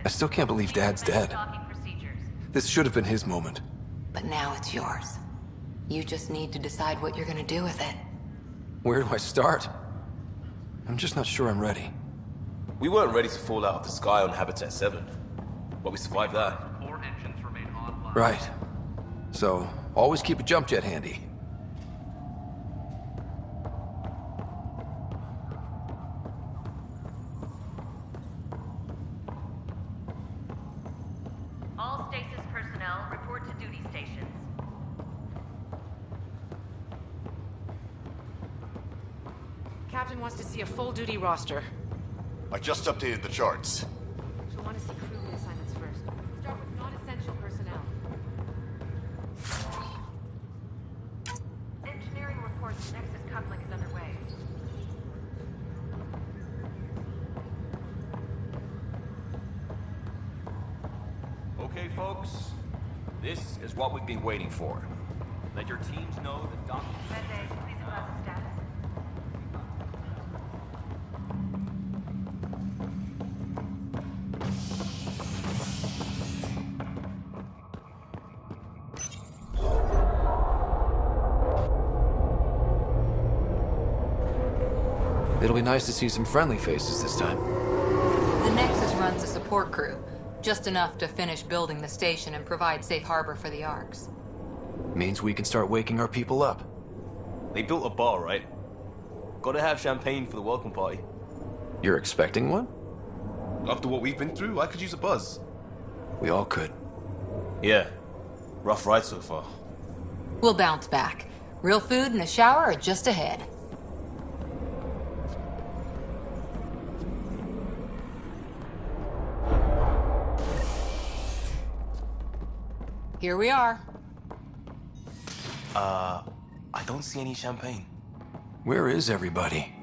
I still can't believe Dad's dead. This should have been his moment. But now it's yours. You just need to decide what you're gonna do with it. Where do I start? I'm just not sure I'm ready. We weren't ready to fall out of the sky on Habitat 7, but we survived that. Right. So, always keep a jump jet handy. All stasis personnel report to duty stations. Captain wants to see a full duty roster. I just updated the charts. She'll want to see crew assignments first. Start with non-essential personnel. Engineering reports Nexus coupling is underway. Okay, folks. This is what we've been waiting for. Let your teams know that Doc... Mayday, please advise the status. It'll be nice to see some friendly faces this time. The Nexus runs a support crew, just enough to finish building the station and provide safe harbor for the Arks. Means we can start waking our people up. They built a bar, right? Gotta have champagne for the welcome party. You're expecting one? After what we've been through, I could use a buzz. We all could. Yeah. Rough ride so far. We'll bounce back. Real food and a shower are just ahead. Here we are. I don't see any champagne. Where is everybody?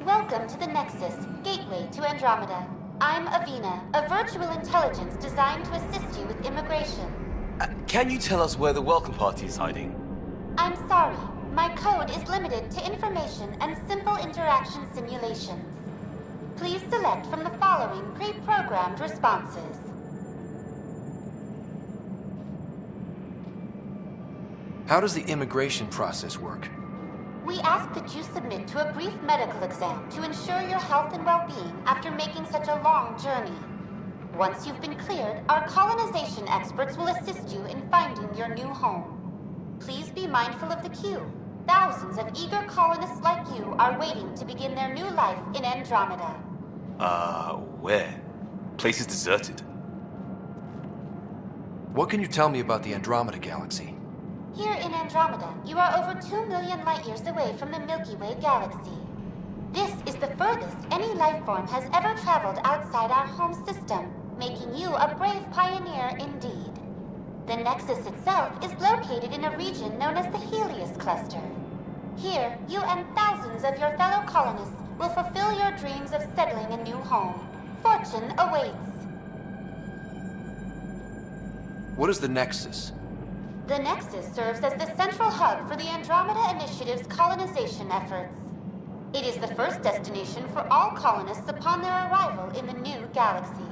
Welcome to the Nexus, gateway to Andromeda. I'm Avina, a virtual intelligence designed to assist you with immigration. Can you tell us where the welcome party is hiding? I'm sorry, my code is limited to information and simple interaction simulations. Please select from the following pre-programmed responses. How does the immigration process work? We ask that you submit to a brief medical exam to ensure your health and well-being after making such a long journey. Once you've been cleared, our colonization experts will assist you in finding your new home. Please be mindful of the queue. Thousands of eager colonists like you are waiting to begin their new life in Andromeda. Where? Place is deserted. What can you tell me about the Andromeda Galaxy? Here in Andromeda, you are over 2 million light-years away from the Milky Way galaxy. This is the furthest any life form has ever traveled outside our home system, making you a brave pioneer indeed. The Nexus itself is located in a region known as the Helios Cluster. Here, you and thousands of your fellow colonists will fulfill your dreams of settling a new home. Fortune awaits. What is the Nexus? The Nexus serves as the central hub for the Andromeda Initiative's colonization efforts. It is the first destination for all colonists upon their arrival in the new galaxy.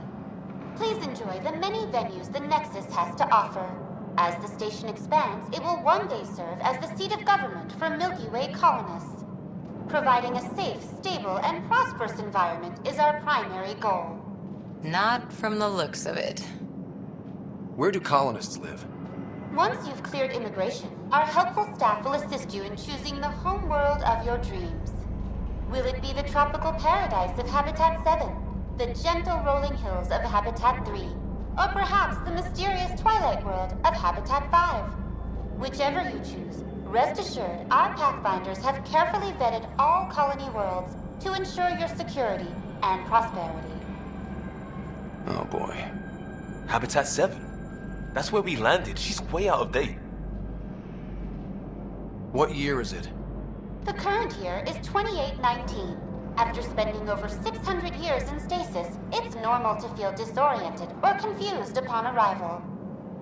Please enjoy the many venues the Nexus has to offer. As the station expands, it will one day serve as the seat of government for Milky Way colonists. Providing a safe, stable, and prosperous environment is our primary goal. Not from the looks of it. Where do colonists live? Once you've cleared immigration, our helpful staff will assist you in choosing the home world of your dreams. Will it be the tropical paradise of Habitat 7, the gentle rolling hills of Habitat 3, or perhaps the mysterious twilight world of Habitat 5? Whichever you choose, rest assured our Pathfinders have carefully vetted all colony worlds to ensure your security and prosperity. Oh boy. Habitat 7? That's where we landed. She's way out of date. What year is it? The current year is 2819. After spending over 600 years in stasis, it's normal to feel disoriented or confused upon arrival.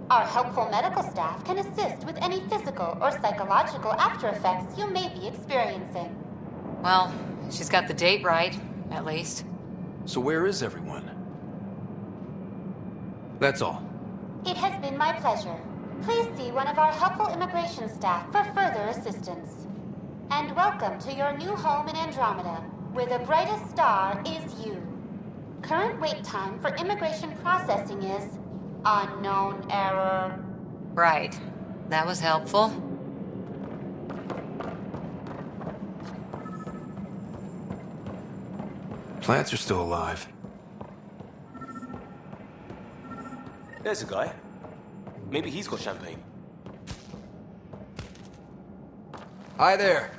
Our helpful medical staff can assist with any physical or psychological after effects you may be experiencing. Well, she's got the date right, at least. So where is everyone? That's all. It has been my pleasure. Please see one of our helpful immigration staff for further assistance. And welcome to your new home in Andromeda, where the brightest star is you. Current wait time for immigration processing is unknown error. Right. That was helpful. Plants are still alive. There's a guy. Maybe he's got champagne. Hi there.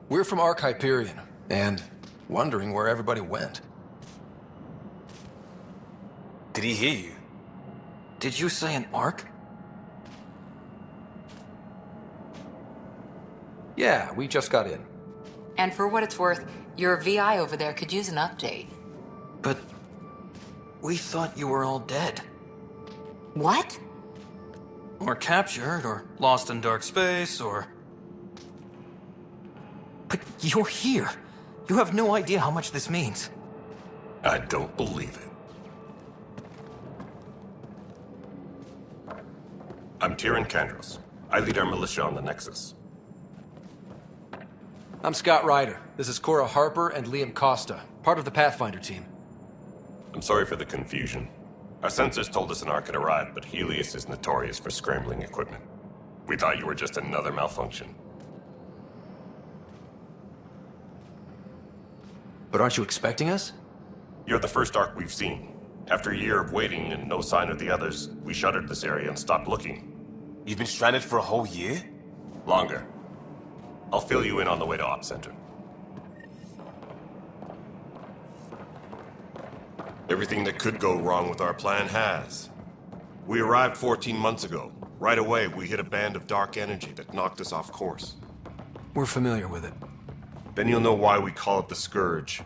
We're from Ark Hyperion, and wondering where everybody went. Did he hear you? Did you say an Ark? Yeah, we just got in. And for what it's worth, your VI over there could use an update. But we thought you were all dead. What? Or captured, or lost in dark space, or... But you're here. You have no idea how much this means. I don't believe it. I'm Tyrion Kandros. I lead our militia on the Nexus. I'm Scott Ryder. This is Cora Harper and Liam Costa, part of the Pathfinder team. I'm sorry for the confusion. Our sensors told us an Ark had arrived, but Helios is notorious for scrambling equipment. We thought you were just another malfunction. But aren't you expecting us? You're the first Ark we've seen. After a year of waiting and no sign of the others, we shuttered this area and stopped looking. You've been stranded for a whole year? Longer. I'll fill you in on the way to Op Center. Everything that could go wrong with our plan has. We arrived 14 months ago. Right away, we hit a band of dark energy that knocked us off course. We're familiar with it. Then you'll know why we call it the Scourge.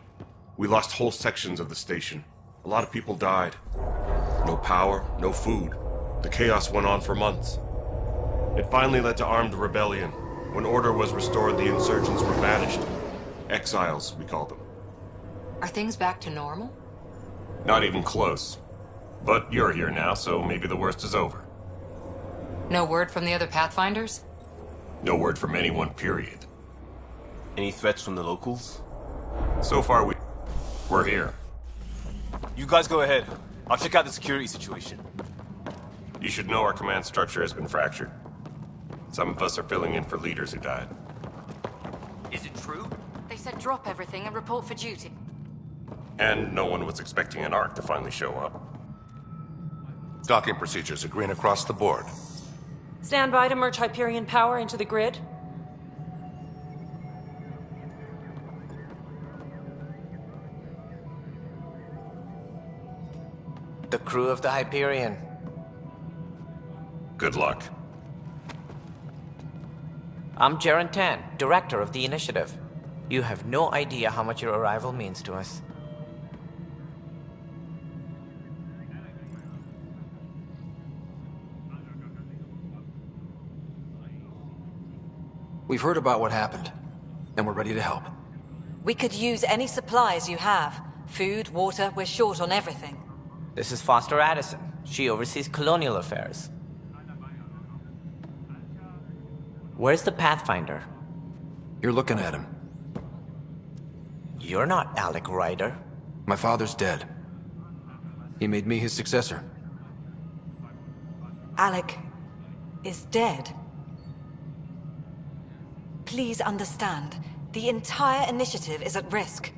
We lost whole sections of the station. A lot of people died. No power, no food. The chaos went on for months. It finally led to armed rebellion. When order was restored, the insurgents were banished. Exiles, we call them. Are things back to normal? Not even close. But you're here now, so maybe the worst is over. No word from the other Pathfinders? No word from anyone, period. Any threats from the locals? So far, we're here. You guys go ahead. I'll check out the security situation. You should know our command structure has been fractured. Some of us are filling in for leaders who died. Is it true? They said drop everything and report for duty. And no one was expecting an Ark to finally show up. Docking procedures are green across the board. Stand by to merge Hyperion power into the grid. The crew of the Hyperion. Good luck. I'm Jaren Tan, director of the initiative. You have no idea how much your arrival means to us. We've heard about what happened, and we're ready to help. We could use any supplies you have. Food, water, we're short on everything. This is Foster Addison. She oversees colonial affairs. Where's the Pathfinder? You're looking at him. You're not Alec Ryder. My father's dead. He made me his successor. Alec is dead. Please understand, the entire initiative is at risk.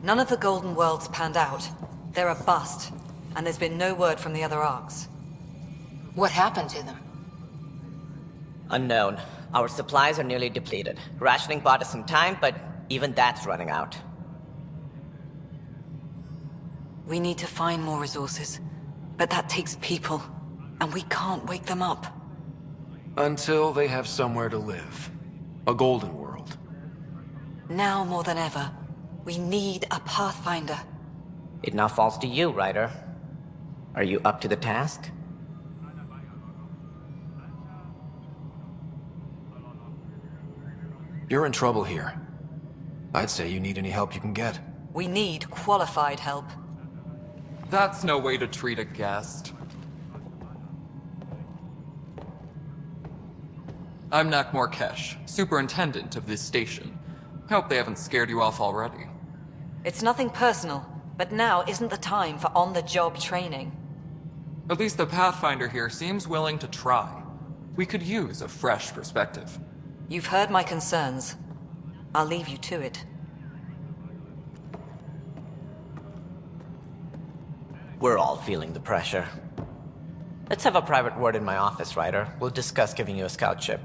None of the Golden Worlds panned out. They're a bust, and there's been no word from the other Arks. What happened to them? Unknown. Our supplies are nearly depleted. Rationing bought us some time, but even that's running out. We need to find more resources, but that takes people, and we can't wake them up. Until they have somewhere to live. A golden world. Now more than ever, we need a Pathfinder. It now falls to you, Ryder. Are you up to the task? You're in trouble here. I'd say you need any help you can get. We need qualified help. That's no way to treat a guest. I'm Nakmor Kesh, superintendent of this station. Hope they haven't scared you off already. It's nothing personal, but now isn't the time for on-the-job training. At least the Pathfinder here seems willing to try. We could use a fresh perspective. You've heard my concerns. I'll leave you to it. We're all feeling the pressure. Let's have a private word in my office, Ryder. We'll discuss giving you a scout ship.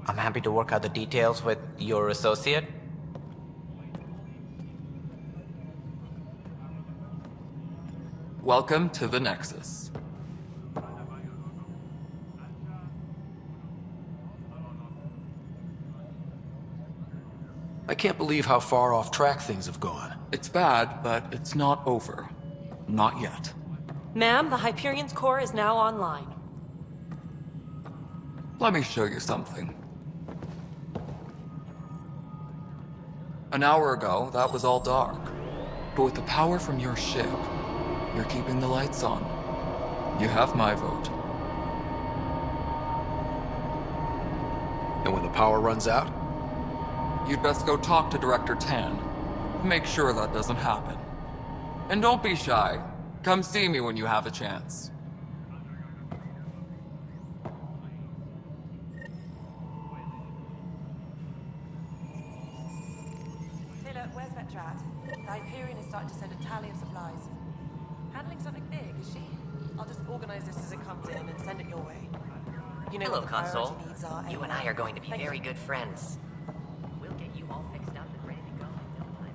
I'm happy to work out the details with your associate. Welcome to the Nexus. I can't believe how far off track things have gone. It's bad, but it's not over. Not yet. Ma'am, the Hyperion's core is now online. Let me show you something. An hour ago, that was all dark. But with the power from your ship, you're keeping the lights on. You have my vote. And when the power runs out? You'd best go talk to Director Tan. Make sure that doesn't happen. And don't be shy. Come see me when you have a chance. Taylor, where's Vetrat? The Hyperion is starting to send a tally of supplies. Handling something big, is she? I'll just organize this as it comes in and send it your way. You know Hello, what the priority Console. needs are You and anyway. I are going to be Thank very you. good friends. We'll get you all fixed up and ready to go in no time.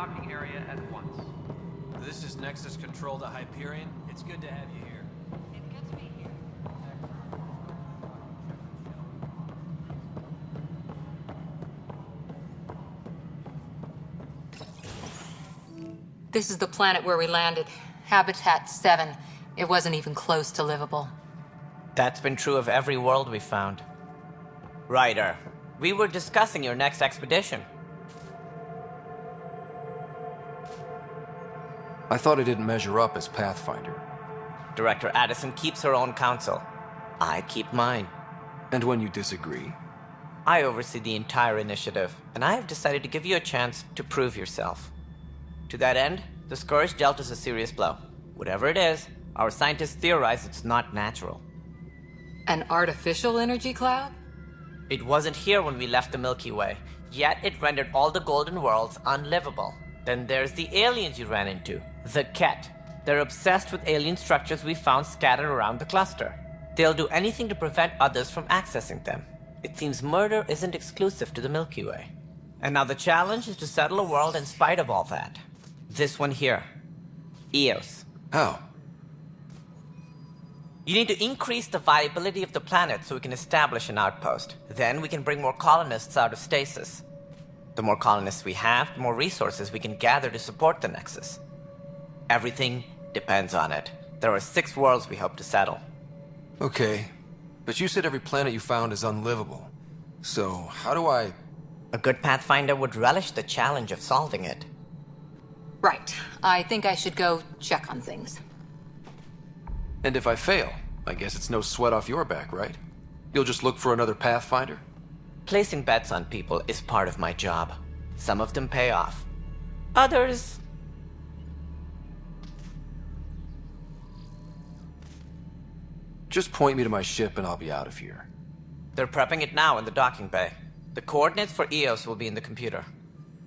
docking area at once. This is Nexus Control to Hyperion. It's good to have you here. It's good to be here. This is the planet where we landed. Habitat 7. It wasn't even close to livable. That's been true of every world we found. Ryder, we were discussing your next expedition. I thought it didn't measure up as Pathfinder. Director Addison keeps her own counsel. I keep mine. And when you disagree? I oversee the entire initiative, and I have decided to give you a chance to prove yourself. To that end, the Scourge dealt us a serious blow. Whatever it is, our scientists theorize it's not natural. An artificial energy cloud? It wasn't here when we left the Milky Way, yet it rendered all the golden worlds unlivable. Then there's the aliens you ran into, the Ket. They're obsessed with alien structures we found scattered around the cluster. They'll do anything to prevent others from accessing them. It seems murder isn't exclusive to the Milky Way. And now the challenge is to settle a world in spite of all that. This one here. Eos. How? You need to increase the viability of the planet so we can establish an outpost. Then we can bring more colonists out of stasis. The more colonists we have, the more resources we can gather to support the Nexus. Everything depends on it. There are 6 worlds we hope to settle. Okay, but you said every planet you found is unlivable. So, how do I... A good Pathfinder would relish the challenge of solving it. Right. I think I should go check on things. And if I fail, I guess it's no sweat off your back, right? You'll just look for another Pathfinder? Placing bets on people is part of my job. Some of them pay off. Others... Just point me to my ship and I'll be out of here. They're prepping it now in the docking bay. The coordinates for Eos will be in the computer.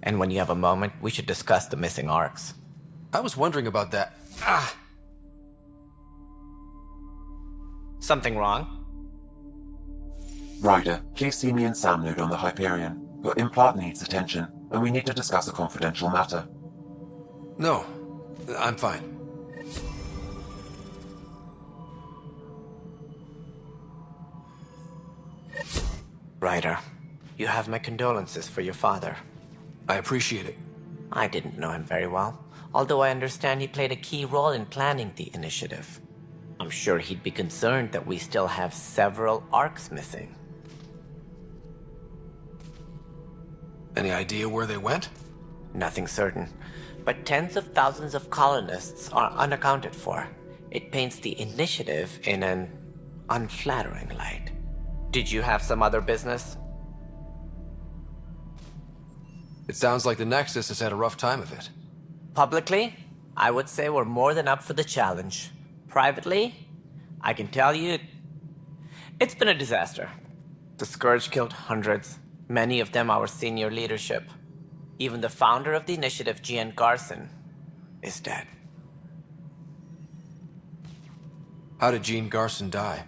And when you have a moment, we should discuss the missing arcs. I was wondering about that. Ah! Something wrong? Ryder, please see me and Sam Node on the Hyperion. Your implant needs attention, and we need to discuss a confidential matter. No, I'm fine. Ryder, you have my condolences for your father. I appreciate it. I didn't know him very well, although I understand he played a key role in planning the initiative. I'm sure he'd be concerned that we still have several arcs missing. Any idea where they went? Nothing certain, but tens of thousands of colonists are unaccounted for. It paints the initiative in an unflattering light. Did you have some other business? It sounds like the Nexus has had a rough time of it. Publicly, I would say we're more than up for the challenge. Privately, I can tell you, it's been a disaster. The Scourge killed hundreds, many of them our senior leadership. Even the founder of the initiative, Jean Garson, is dead. How did Jean Garson die?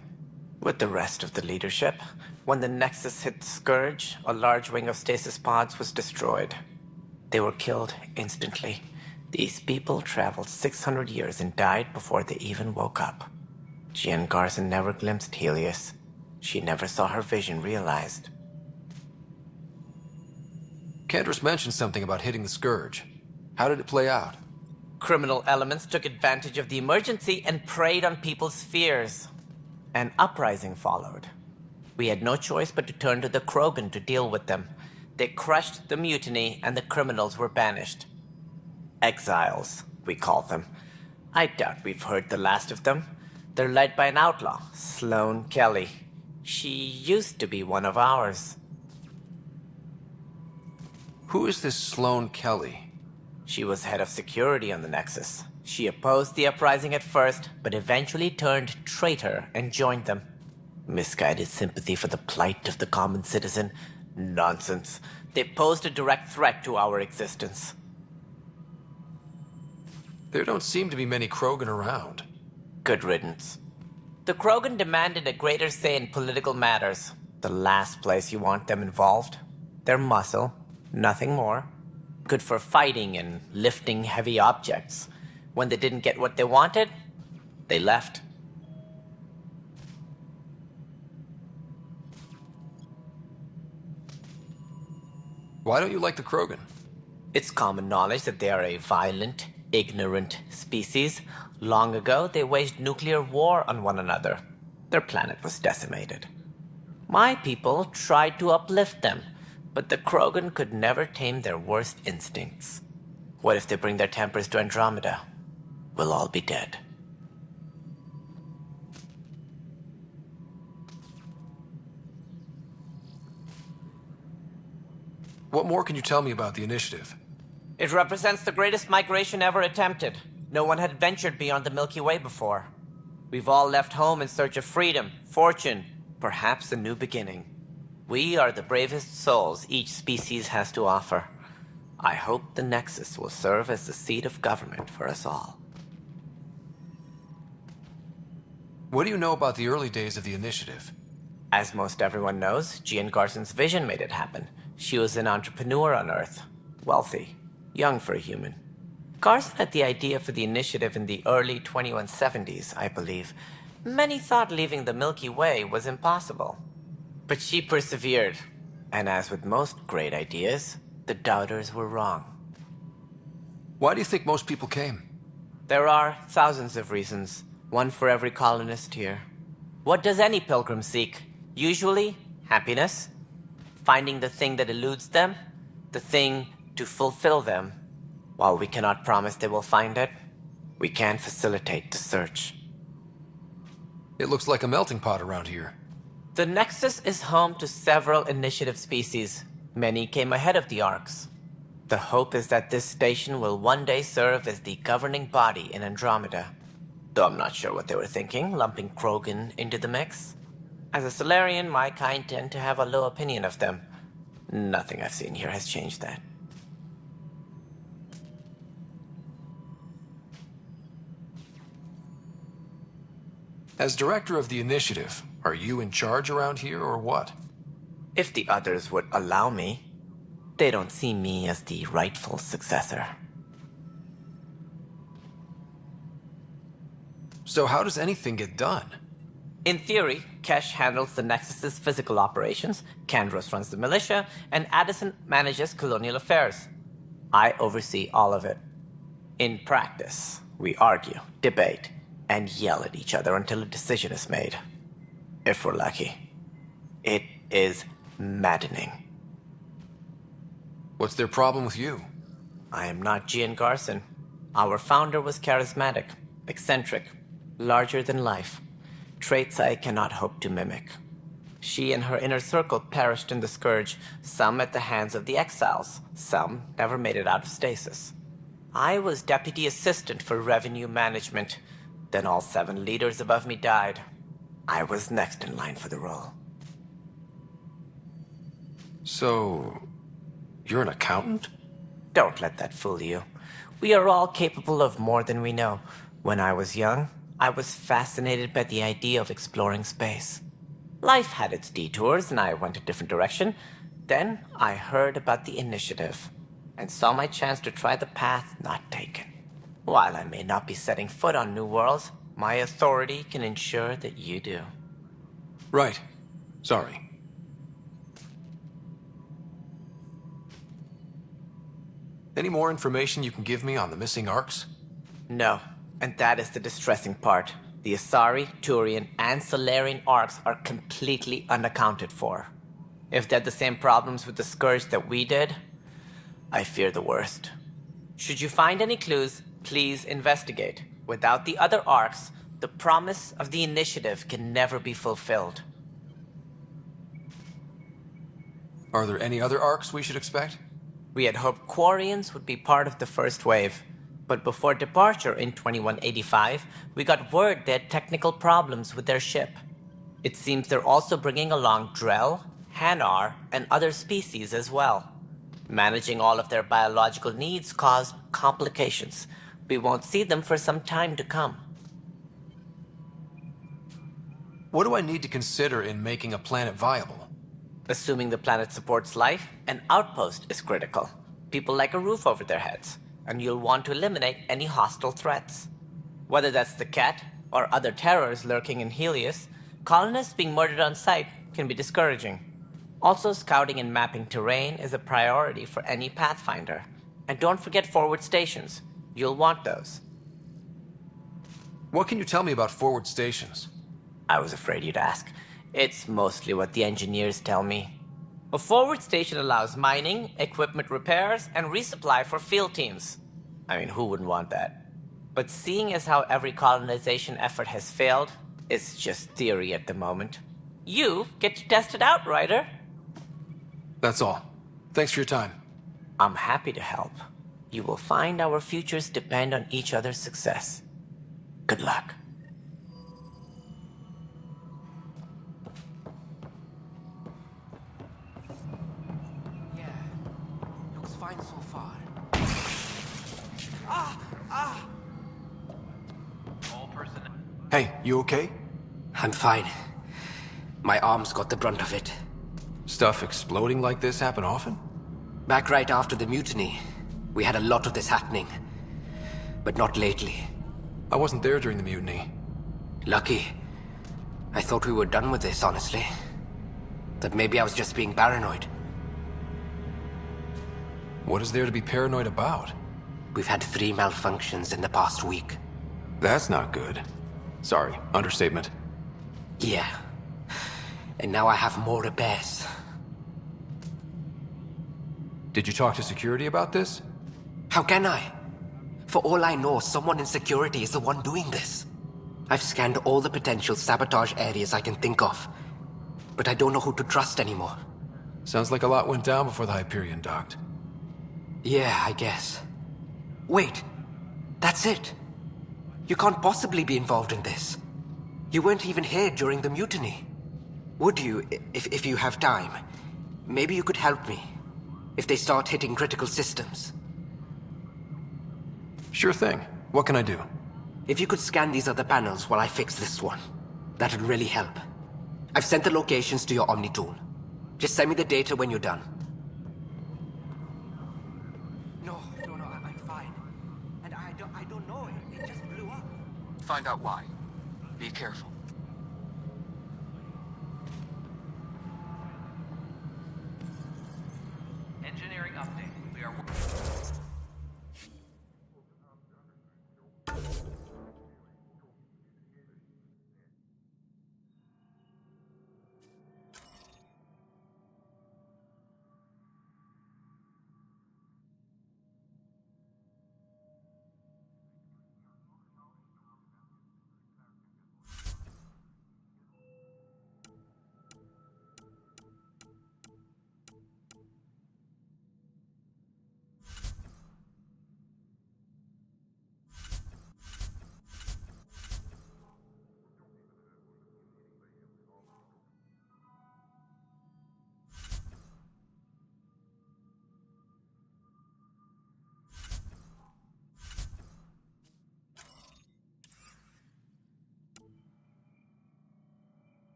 With the rest of the leadership. When the Nexus hit Scourge, a large wing of stasis pods was destroyed. They were killed instantly. These people traveled 600 years and died before they even woke up. Jean Garson never glimpsed Helios. She never saw her vision realized. Kendris mentioned something about hitting the Scourge. How did it play out? Criminal elements took advantage of the emergency and preyed on people's fears. An uprising followed. We had no choice but to turn to the Krogan to deal with them. They crushed the mutiny and the criminals were banished. Exiles, we call them. I doubt we've heard the last of them. They're led by an outlaw, Sloane Kelly. She used to be one of ours. Who is this Sloane Kelly? She was head of security on the Nexus. She opposed the uprising at first, but eventually turned traitor and joined them. Misguided sympathy for the plight of the common citizen? Nonsense. They posed a direct threat to our existence. There don't seem to be many Krogan around. Good riddance. The Krogan demanded a greater say in political matters. The last place you want them involved. Their muscle, nothing more. Good for fighting and lifting heavy objects. When they didn't get what they wanted, they left. Why don't you like the Krogan? It's common knowledge that they are a violent, ignorant species. Long ago, they waged nuclear war on one another. Their planet was decimated. My people tried to uplift them, but the Krogan could never tame their worst instincts. What if they bring their tempers to Andromeda? We'll all be dead. What more can you tell me about the initiative? It represents the greatest migration ever attempted. No one had ventured beyond the Milky Way before. We've all left home in search of freedom, fortune, perhaps a new beginning. We are the bravest souls each species has to offer. I hope the Nexus will serve as the seat of government for us all. What do you know about the early days of the initiative? As most everyone knows, Jean Garson's vision made it happen. She was an entrepreneur on Earth. Wealthy. Young for a human. Garson had the idea for the initiative in the early 2170s, I believe. Many thought leaving the Milky Way was impossible. But she persevered. And as with most great ideas, the doubters were wrong. Why do you think most people came? There are thousands of reasons, one for every colonist here. What does any pilgrim seek? Usually, happiness. Finding the thing that eludes them, the thing to fulfill them. While we cannot promise they will find it, we can facilitate the search. It looks like a melting pot around here. The Nexus is home to several initiative species. Many came ahead of the Arks. The hope is that this station will one day serve as the governing body in Andromeda. Though I'm not sure what they were thinking, lumping Krogan into the mix. As a Solarian, my kind tend to have a low opinion of them. Nothing I've seen here has changed that. As director of the initiative, are you in charge around here or what? If the others would allow me, they don't see me as the rightful successor. So how does anything get done? In theory, Kesh handles the Nexus's physical operations, Kandros runs the militia, and Addison manages colonial affairs. I oversee all of it. In practice, we argue, debate, and yell at each other until a decision is made. If we're lucky. It is maddening. What's their problem with you? I am not Jean Garson. Our founder was charismatic, eccentric, larger than life. Traits I cannot hope to mimic. She and her inner circle perished in the Scourge, some at the hands of the Exiles, some never made it out of stasis. I was deputy assistant for revenue management. Then all 7 leaders above me died. I was next in line for the role. So, you're an accountant? Don't let that fool you. We are all capable of more than we know. When I was young, I was fascinated by the idea of exploring space. Life had its detours, and I went a different direction. Then I heard about the initiative, and saw my chance to try the path not taken. While I may not be setting foot on new worlds, my authority can ensure that you do. Right. Sorry. Any more information you can give me on the missing Arks? No, and that is the distressing part. The Asari, Turian, and Solarian Arks are completely unaccounted for. If they had the same problems with the Scourge that we did, I fear the worst. Should you find any clues, please investigate. Without the other Arks, the promise of the initiative can never be fulfilled. Are there any other Arks we should expect? We had hoped Quarians would be part of the first wave, but before departure in 2185, we got word they had technical problems with their ship. It seems they're also bringing along Drell, Hanar, and other species as well. Managing all of their biological needs caused complications. We won't see them for some time to come. What do I need to consider in making a planet viable? Assuming the planet supports life, an outpost is critical. people like a roof over their heads, and you'll want to eliminate any hostile threats. Whether that's the cat or other terrors lurking in Helios, colonists being murdered on sight can be discouraging. Also, scouting and mapping terrain is a priority for any Pathfinder. And don't forget forward stations. You'll want those. What can you tell me about forward stations? I was afraid you'd ask. It's mostly what the engineers tell me. A forward station allows mining, equipment repairs, and resupply for field teams. I mean, who wouldn't want that? But seeing as how every colonization effort has failed, it's just theory at the moment. You get to test it out, Ryder. That's all. Thanks for your time. I'm happy to help. You will find our futures depend on each other's success. Good luck. Yeah, looks fine so far. All personnel. Hey, you okay? I'm fine. My arms got the brunt of it. Stuff exploding like this happen often? Back right after the mutiny, we had a lot of this happening. But not lately. I wasn't there during the mutiny. Lucky. I thought we were done with this, honestly. That maybe I was just being paranoid. What is there to be paranoid about? We've had 3 malfunctions in the past week. That's not good. Sorry, understatement. Yeah. And now I have more repairs. Did you talk to security about this? How can I? For all I know, someone in security is the one doing this. I've scanned all the potential sabotage areas I can think of, but I don't know who to trust anymore. Sounds like a lot went down before the Hyperion docked. Yeah, I guess. Wait, that's it. You can't possibly be involved in this. You weren't even here during the mutiny. Would you, if you have time? Maybe you could help me, if they start hitting critical systems. Sure thing. What can I do? If you could scan these other panels while I fix this one, that would really help. I've sent the locations to your Omni tool. Just send me the data when you're done. No, I'm fine. And I don't know, it just blew up. Find out why. Be careful. Engineering update. We are.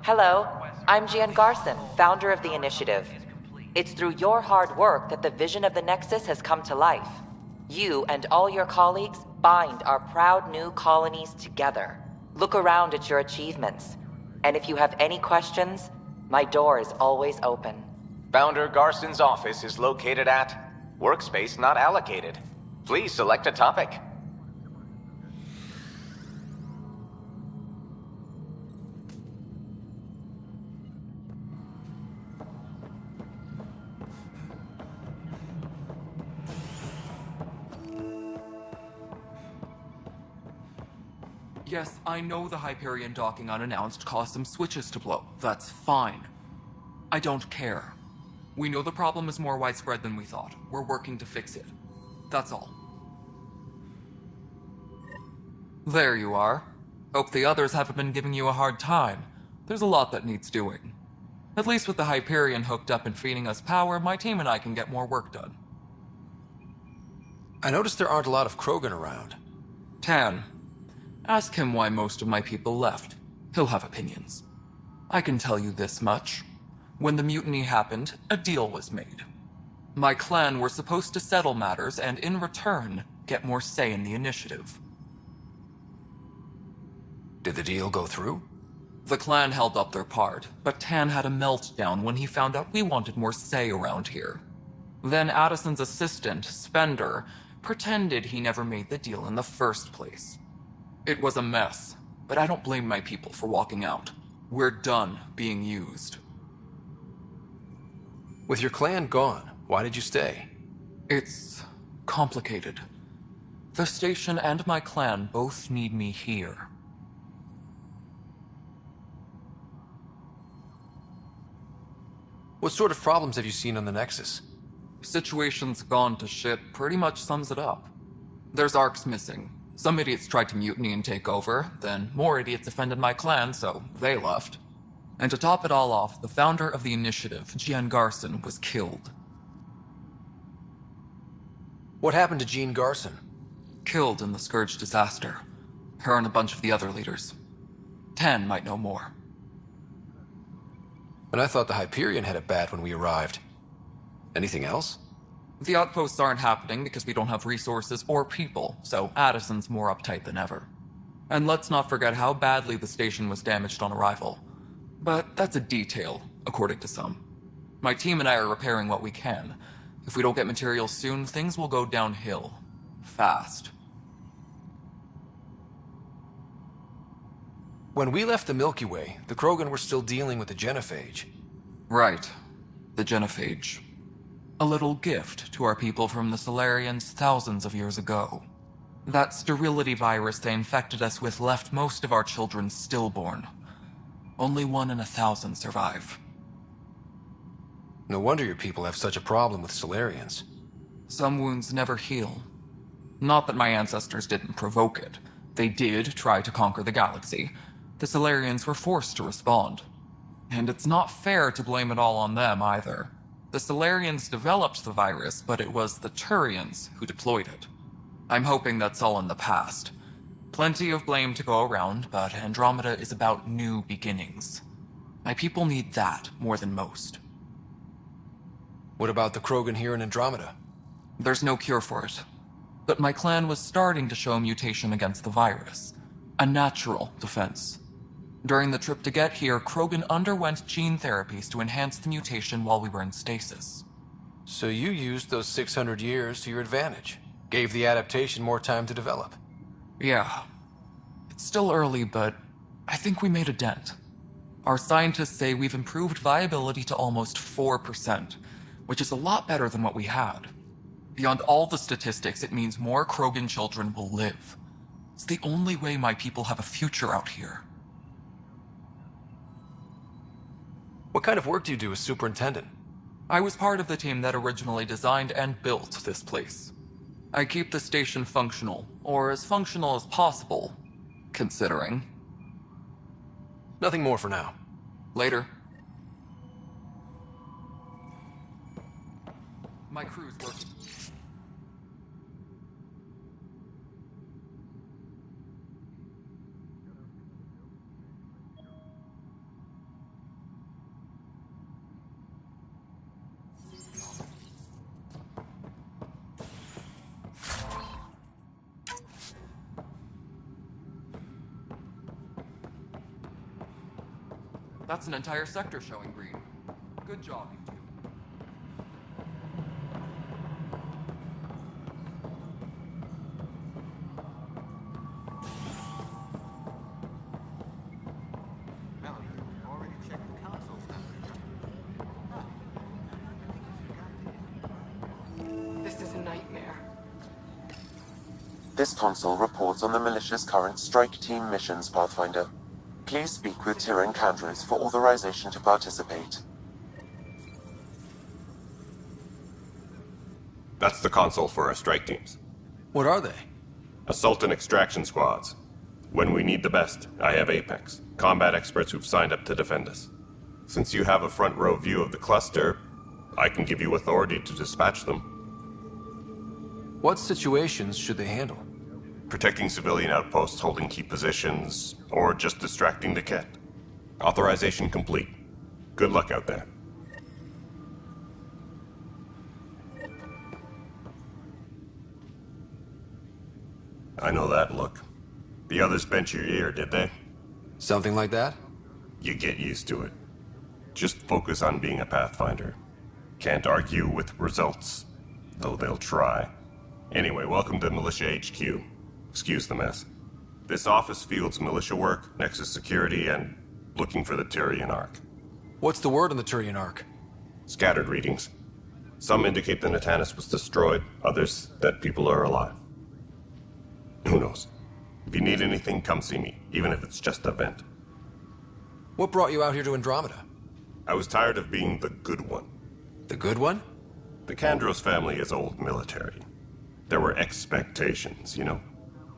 Hello, I'm Gian Garson, founder of the initiative. It's through your hard work that the vision of the Nexus has come to life. You and all your colleagues bind our proud new colonies together. Look around at your achievements. And if you have any questions, my door is always open. Founder Garson's office is located at Workspace Not Allocated. Please select a topic. Yes, I know the Hyperion docking unannounced caused some switches to blow. That's fine. I don't care. We know the problem is more widespread than we thought. We're working to fix it. That's all. There you are. Hope the others haven't been giving you a hard time. There's a lot that needs doing. At least with the Hyperion hooked up and feeding us power, my team and I can get more work done. I noticed there aren't a lot of Krogan around. Tan, ask him why most of my people left. He'll have opinions. I can tell you this much. When the mutiny happened, a deal was made. My clan were supposed to settle matters and, in return, get more say in the initiative. Did the deal go through? The clan held up their part, but Tan had a meltdown when he found out we wanted more say around here. Then Addison's assistant, Spender, pretended he never made the deal in the first place. It was a mess, but I don't blame my people for walking out. We're done being used. With your clan gone, why did you stay? It's complicated. The station and my clan both need me here. What sort of problems have you seen on the Nexus? Situation's gone to shit pretty much sums it up. There's arcs missing. Some idiots tried to mutiny and take over, then more idiots offended my clan, so they left. And to top it all off, the founder of the initiative, Jean Garson, was killed. What happened to Jean Garson? Killed in the Scourge disaster. Her and a bunch of the other leaders. Tan might know more. And I thought the Hyperion had it bad when we arrived. Anything else? The outposts aren't happening because we don't have resources or people, so Addison's more uptight than ever. And let's not forget how badly the station was damaged on arrival. But that's a detail, according to some. My team and I are repairing what we can. If we don't get materials soon, things will go downhill. Fast. When we left the Milky Way, the Krogan were still dealing with the genophage. Right. The genophage. A little gift to our people from the Solarians thousands of years ago. That sterility virus they infected us with left most of our children stillborn. Only 1 in 1,000 survive. No wonder your people have such a problem with Solarians. Some wounds never heal. Not that my ancestors didn't provoke it. They did try to conquer the galaxy. The Solarians were forced to respond. And it's not fair to blame it all on them either. The Solarians developed the virus, but it was the Turians who deployed it. I'm hoping that's all in the past. Plenty of blame to go around, but Andromeda is about new beginnings. My people need that more than most. What about the Krogan here in Andromeda? There's no cure for it. But my clan was starting to show mutation against the virus. A natural defense. During the trip to get here, Krogan underwent gene therapies to enhance the mutation while we were in stasis. So you used those 600 years to your advantage. Gave the adaptation more time to develop. Yeah. It's still early, but I think we made a dent. Our scientists say we've improved viability to almost 4%, which is a lot better than what we had. Beyond all the statistics, it means more Krogan children will live. It's the only way my people have a future out here. What kind of work do you do as superintendent? I was part of the team that originally designed and built this place. I keep the station functional, or as functional as possible, considering. Nothing more for now. Later. My crew's working. That's an entire sector showing green. Good job, you two. This is a nightmare. This console reports on the militia's current strike team missions, Pathfinder. Please speak with Tyrion Candros for authorization to participate. That's the console for our strike teams. What are they? Assault and extraction squads. When we need the best, I have Apex, combat experts who've signed up to defend us. Since you have a front row view of the cluster, I can give you authority to dispatch them. What situations should they handle? Protecting civilian outposts holding key positions, or just distracting the Ket. Authorization complete. Good luck out there. I know that look. The others bent your ear, did they? Something like that? You get used to it. Just focus on being a Pathfinder. Can't argue with results, though they'll try. Anyway, welcome to Militia HQ. Excuse the mess. This office fields militia work, Nexus security, and looking for the Turian Ark. What's the word on the Turian Ark? Scattered readings. Some indicate the Natanus was destroyed, others that people are alive. Who knows? If you need anything, come see me, even if it's just a vent. What brought you out here to Andromeda? I was tired of being the good one. The good one? The Kandros family is old military. There were expectations, you know.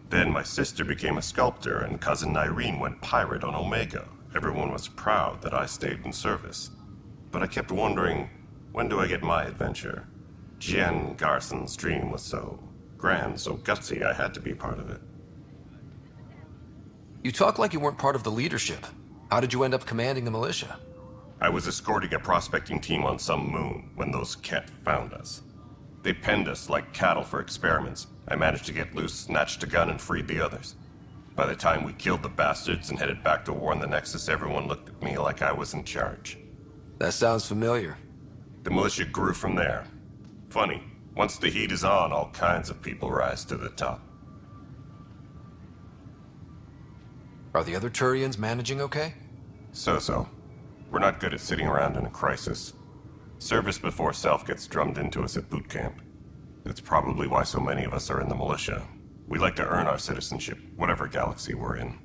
Then my sister became a sculptor and cousin Irene went pirate on Omega. Everyone was proud that I stayed in service. But I kept wondering, when do I get my adventure? Jian Garson's dream was so grand, so gutsy, I had to be part of it. You talk like you weren't part of the leadership. How did you end up commanding the militia? I was escorting a prospecting team on some moon when those Ket found us. They penned us like cattle for experiments. I managed to get loose, snatched a gun, and freed the others. By the time we killed the bastards and headed back to warn the Nexus, everyone looked at me like I was in charge. That sounds familiar. The militia grew from there. Funny, once the heat is on, all kinds of people rise to the top. Are the other Turians managing okay? So-so. We're not good at sitting around in a crisis. Service before self gets drummed into us at boot camp. That's probably why so many of us are in the militia. We like to earn our citizenship, whatever galaxy we're in.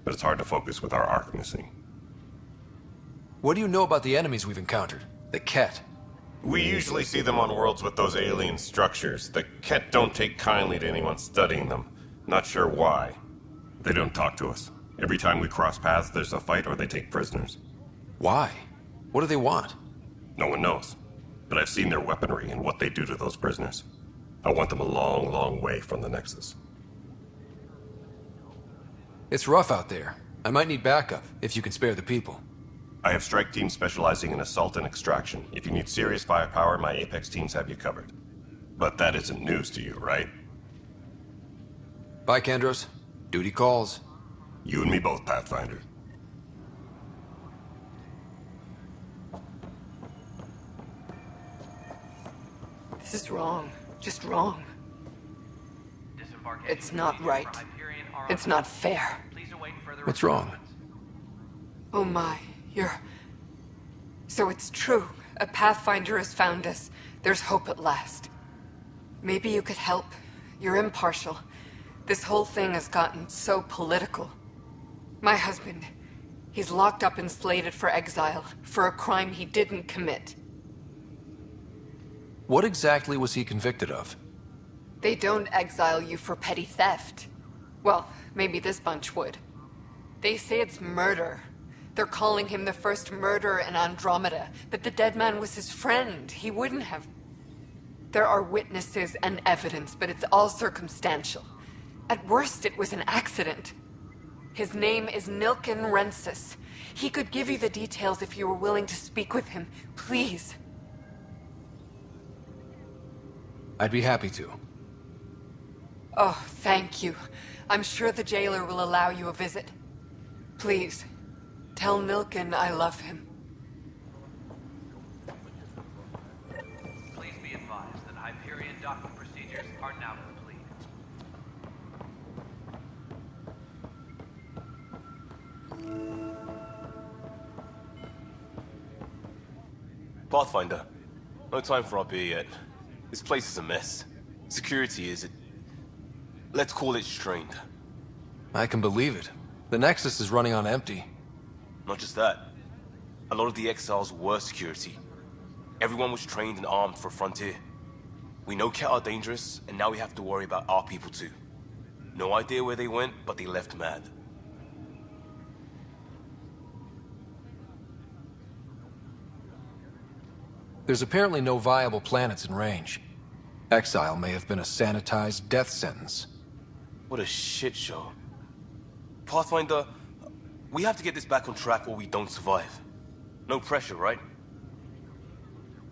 But it's hard to focus with our arc missing. What do you know about the enemies we've encountered? The Ket? We usually see them on worlds with those alien structures. The Ket don't take kindly to anyone studying them. Not sure why. They don't talk to us. Every time we cross paths, there's a fight or they take prisoners. Why? What do they want? No one knows. But I've seen their weaponry and what they do to those prisoners. I want them a long, long way from the Nexus. It's rough out there. I might need backup, if you can spare the people. I have strike teams specializing in assault and extraction. If you need serious firepower, my Apex teams have you covered. But that isn't news to you, right? Bye, Kandros. Duty calls. You and me both, Pathfinder. This is wrong. Just wrong. It's not right. It's not fair. What's wrong? Oh my, you're... So it's true. A Pathfinder has found us. There's hope at last. Maybe you could help. You're impartial. This whole thing has gotten so political. My husband, he's locked up and slated for exile for a crime he didn't commit. What exactly was he convicted of? They don't exile you for petty theft. Well, maybe this bunch would. They say it's murder. They're calling him the first murderer in Andromeda, but the dead man was his friend. He wouldn't have... There are witnesses and evidence, but it's all circumstantial. At worst, it was an accident. His name is Nilken Rensis. He could give you the details if you were willing to speak with him. Please. I'd be happy to. Oh, thank you. I'm sure the jailer will allow you a visit. Please, tell Nilken I love him. Please be advised that Hyperion docking procedures are now complete. Pathfinder, no time for our beer yet. This place is a mess. Security is... let's call it strained. I can believe it. The Nexus is running on empty. Not just that. A lot of the exiles were security. Everyone was trained and armed for Frontier. We know Ket are dangerous, and now we have to worry about our people too. No idea where they went, but they left mad. There's apparently no viable planets in range. Exile may have been a sanitized death sentence. What a shit show. Pathfinder, we have to get this back on track or we don't survive. No pressure, right?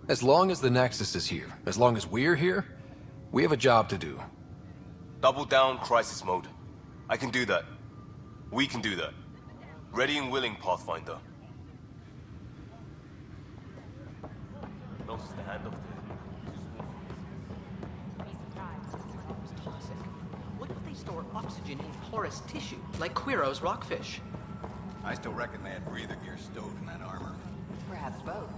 As long as the Nexus is here, as long as we're here, we have a job to do. Double down crisis mode. I can do that. We can do that. Ready and willing, Pathfinder. No stand up there. What if they store oxygen in porous tissue, like Quiro's rockfish? I still reckon they had breather gear stowed in that armor. Perhaps both.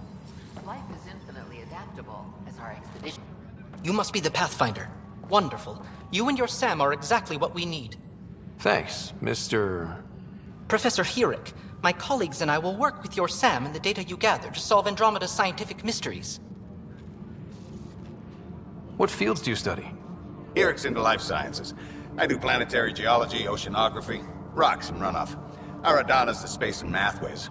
Life is infinitely adaptable, as our expedition. You must be the Pathfinder. Wonderful. You and your Sam are exactly what we need. Thanks, Mr. Professor Herrick, my colleagues and I will work with your Sam and the data you gather to solve Andromeda's scientific mysteries. What fields do you study? Herrick's into life sciences. I do planetary geology, oceanography, rocks and runoff. Aradana's the space and mathways.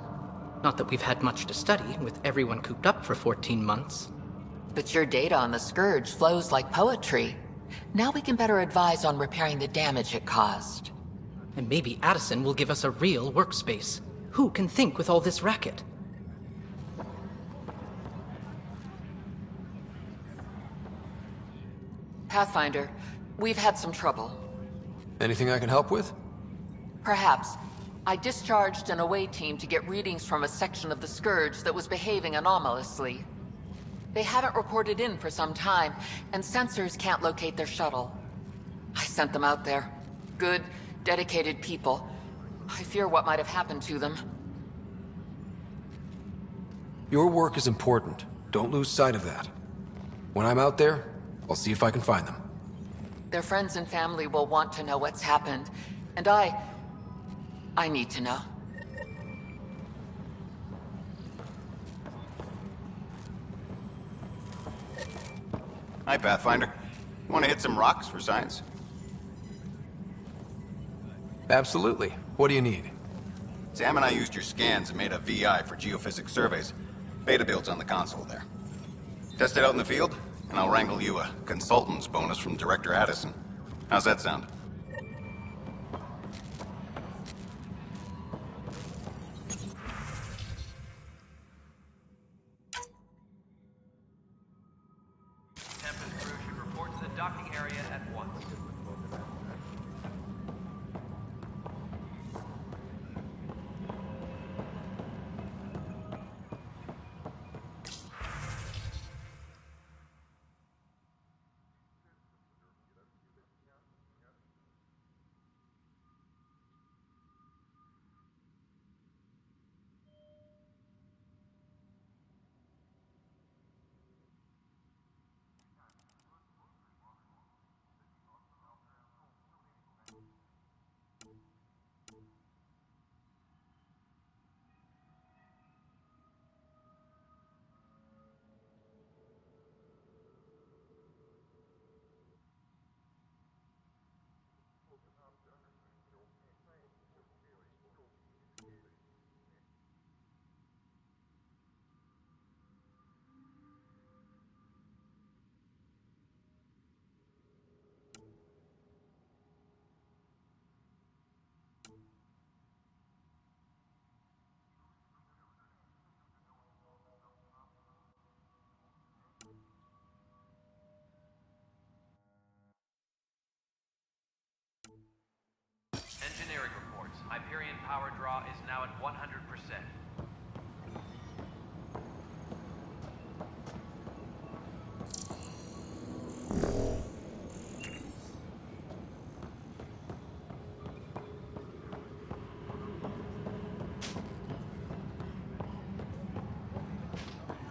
Not that we've had much to study, with everyone cooped up for 14 months. But your data on the Scourge flows like poetry. Now we can better advise on repairing the damage it caused. And maybe Addison will give us a real workspace. Who can think with all this racket? Pathfinder, we've had some trouble. Anything I can help with? Perhaps. I discharged an away team to get readings from a section of the Scourge that was behaving anomalously. They haven't reported in for some time, and sensors can't locate their shuttle. I sent them out there. Good, dedicated people. I fear what might have happened to them. Your work is important. Don't lose sight of that. When I'm out there, I'll see if I can find them. Their friends and family will want to know what's happened, and I need to know. Hi, Pathfinder. Want to hit some rocks for science? Absolutely. What do you need? Sam and I used your scans and made a VI for geophysics surveys. Beta builds on the console there. Test it out in the field, and I'll wrangle you a consultant's bonus from Director Addison. How's that sound? Tempest crew should report to the docking area at once. Engineering reports. Hyperion power draw is now at 100%.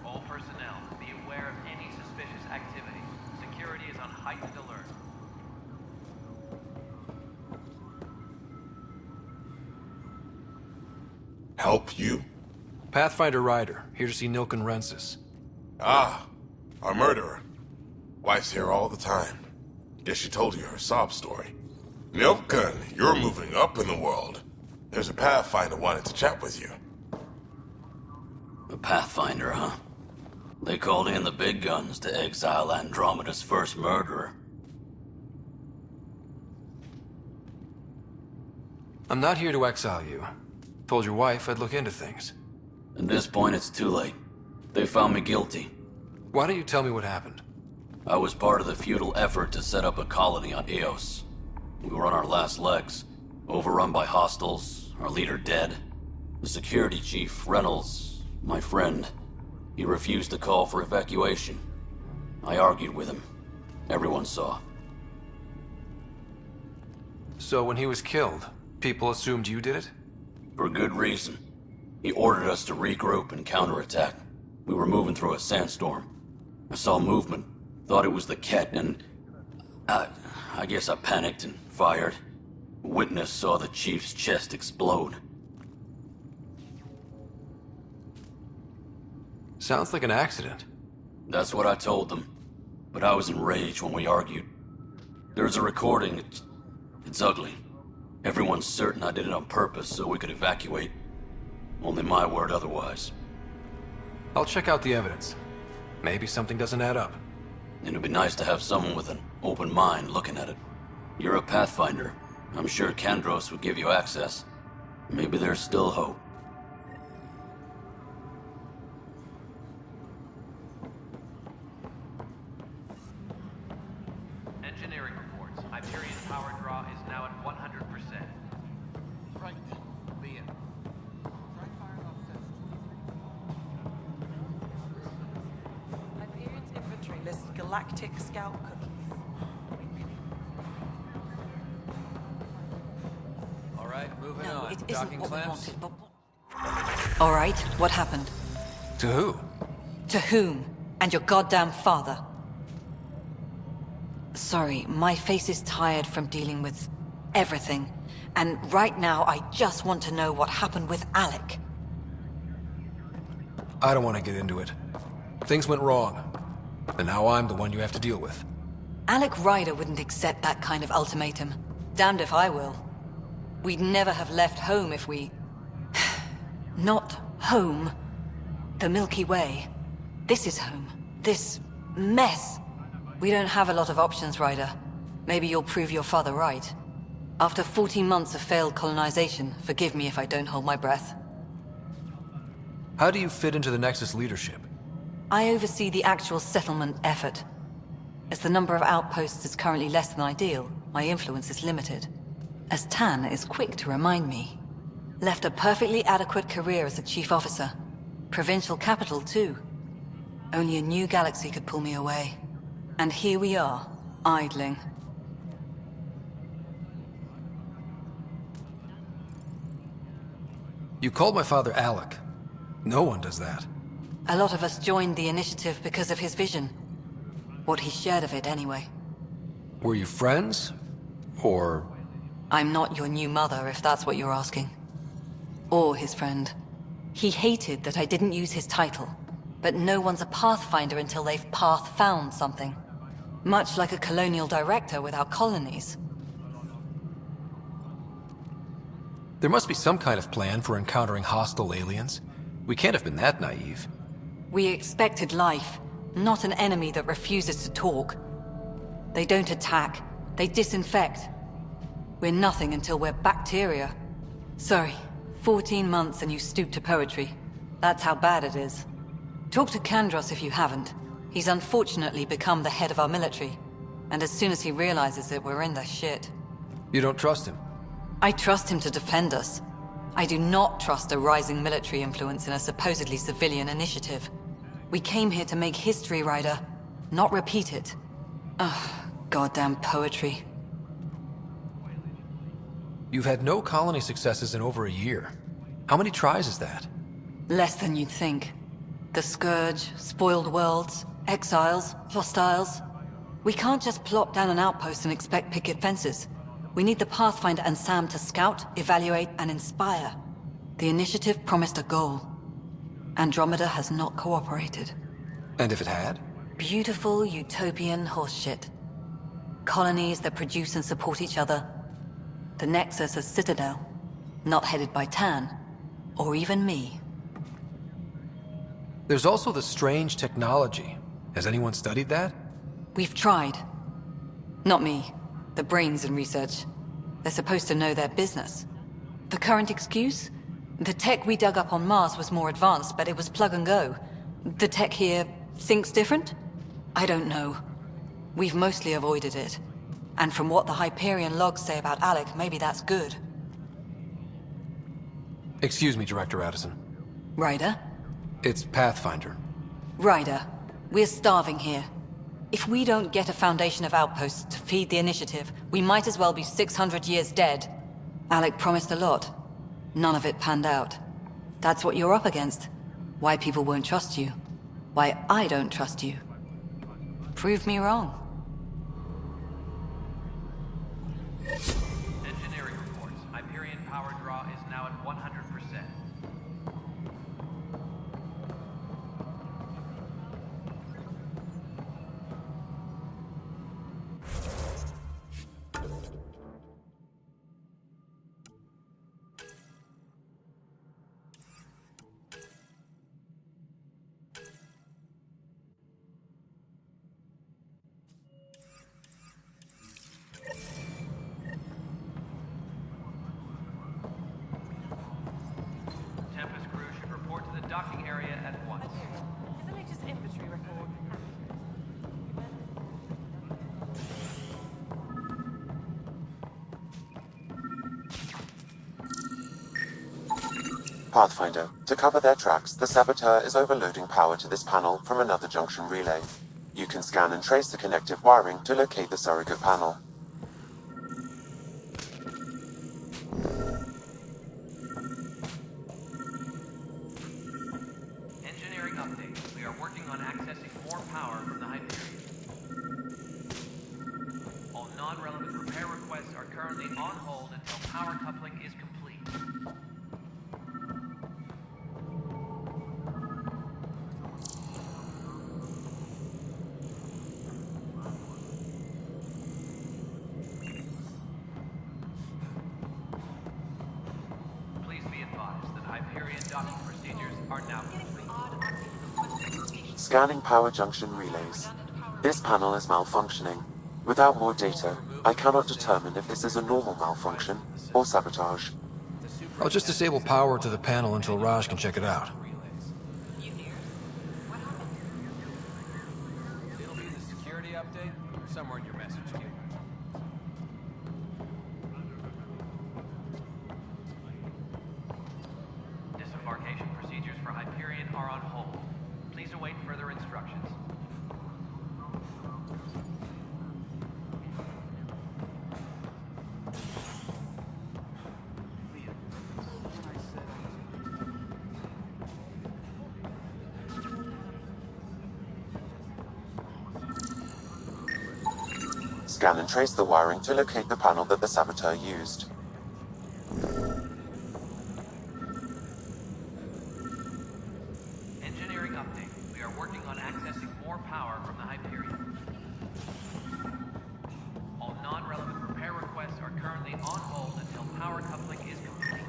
All personnel, be aware of any suspicious activity. Security is on heightened alert. Help you? Pathfinder Ryder, here to see Nilken Rensis. Ah, our murderer. Wife's here all the time. Guess she told you her sob story. Nilken, you're moving up in the world. There's a Pathfinder wanted to chat with you. A Pathfinder, huh? They called in the big guns to exile Andromeda's first murderer. I'm not here to exile you. Told your wife I'd look into things. At this point, it's too late. They found me guilty. Why don't you tell me what happened? I was part of the futile effort to set up a colony on Eos. We were on our last legs, overrun by hostiles, our leader dead. The security chief, Reynolds, my friend, he refused to call for evacuation. I argued with him. Everyone saw. So when he was killed, people assumed you did it? For good reason. He ordered us to regroup and counterattack. We were moving through a sandstorm. I saw movement, thought it was the Ket, and I guess I panicked and fired. A witness saw the chief's chest explode. Sounds like an accident. That's what I told them. But I was enraged when we argued. There's a recording. It's ugly. Everyone's certain I did it on purpose so we could evacuate. Only my word otherwise. I'll check out the evidence. Maybe something doesn't add up. It'd be nice to have someone with an open mind looking at it. You're a Pathfinder. I'm sure Kandros would give you access. Maybe there's still hope. Engineering reports. Hyperion power draw is now at 100%. Right. Be in. Try firing off Hyperion's inventory lists galactic scout cookies. Alright, moving No, on. it isn't Docking what we clamps? wanted, but... All right, what happened? To who? To whom? And your goddamn father. Sorry, my face is tired from dealing with everything. And right now, I just want to know what happened with Alec. I don't want to get into it. Things went wrong. And now I'm the one you have to deal with. Alec Ryder wouldn't accept that kind of ultimatum. Damned if I will. We'd never have left home if we... Not home. The Milky Way. This is home. This mess. We don't have a lot of options, Ryder. Maybe you'll prove your father right. After 14 months of failed colonization, forgive me if I don't hold my breath. How do you fit into the Nexus leadership? I oversee the actual settlement effort. As the number of outposts is currently less than ideal, my influence is limited. As Tan is quick to remind me. Left a perfectly adequate career as a chief officer. Provincial capital, too. Only a new galaxy could pull me away. And here we are, idling. You called my father Alec. No one does that. A lot of us joined the initiative because of his vision. What he shared of it, anyway. Were you friends? Or... I'm not your new mother, if that's what you're asking. Or his friend. He hated that I didn't use his title. But no one's a Pathfinder until they've path-found something. Much like a colonial director without colonies. There must be some kind of plan for encountering hostile aliens. We can't have been that naive. We expected life, not an enemy that refuses to talk. They don't attack, they disinfect. We're nothing until we're bacteria. Sorry, 14 months and you stoop to poetry. That's how bad it is. Talk to Kandros if you haven't. He's unfortunately become the head of our military. And as soon as he realizes it, we're in the shit. You don't trust him? I trust him to defend us. I do not trust a rising military influence in a supposedly civilian initiative. We came here to make history, Ryder, not repeat it. Ugh, goddamn poetry. You've had no colony successes in over a year. How many tries is that? Less than you'd think. The Scourge, spoiled worlds, exiles, hostiles. We can't just plop down an outpost and expect picket fences. We need the Pathfinder and Sam to scout, evaluate, and inspire. The initiative promised a goal. Andromeda has not cooperated. And if it had? Beautiful utopian horseshit. Colonies that produce and support each other. The Nexus as Citadel. Not headed by Tan. Or even me. There's also the strange technology. Has anyone studied that? We've tried. Not me. The brains in research. They're supposed to know their business. The current excuse? The tech we dug up on Mars was more advanced, but it was plug and go. The tech here thinks different? I don't know. We've mostly avoided it. And from what the Hyperion logs say about Alec, maybe that's good. Excuse me, Director Addison. Ryder? It's Pathfinder. Ryder, we're starving here. If we don't get a foundation of outposts to feed the initiative, we might as well be 600 years dead. Alec promised a lot. None of it panned out. That's what you're up against. Why people won't trust you. Why I don't trust you. Prove me wrong. Engineering reports. Hyperion power draw is now at 100%. Tempest crew should report to the docking area at once. Is the latest inventory record Pathfinder, to cover their tracks, the Saboteur is overloading power to this panel from another junction relay. You can scan and trace the connective wiring to locate the surrogate panel. Engineering update. We are working on accessing more power from the Hyperion. All non-relevant repair requests are currently on hold until power coupling is complete. Please be advised that Hyperion docking procedures are now complete. Scanning power junction relays. This panel is malfunctioning. Without more data, I cannot determine if this is a normal malfunction or sabotage. I'll just disable power to the panel until Raj can check it out. It'll be in the security update or somewhere in your message queue. Disembarkation procedures for Hyperion are on hold. Please await further instructions. Scan and trace the wiring to locate the panel that the Saboteur used. Engineering update. We are working on accessing more power from the Hyperion. All non-relevant repair requests are currently on hold until power coupling is complete.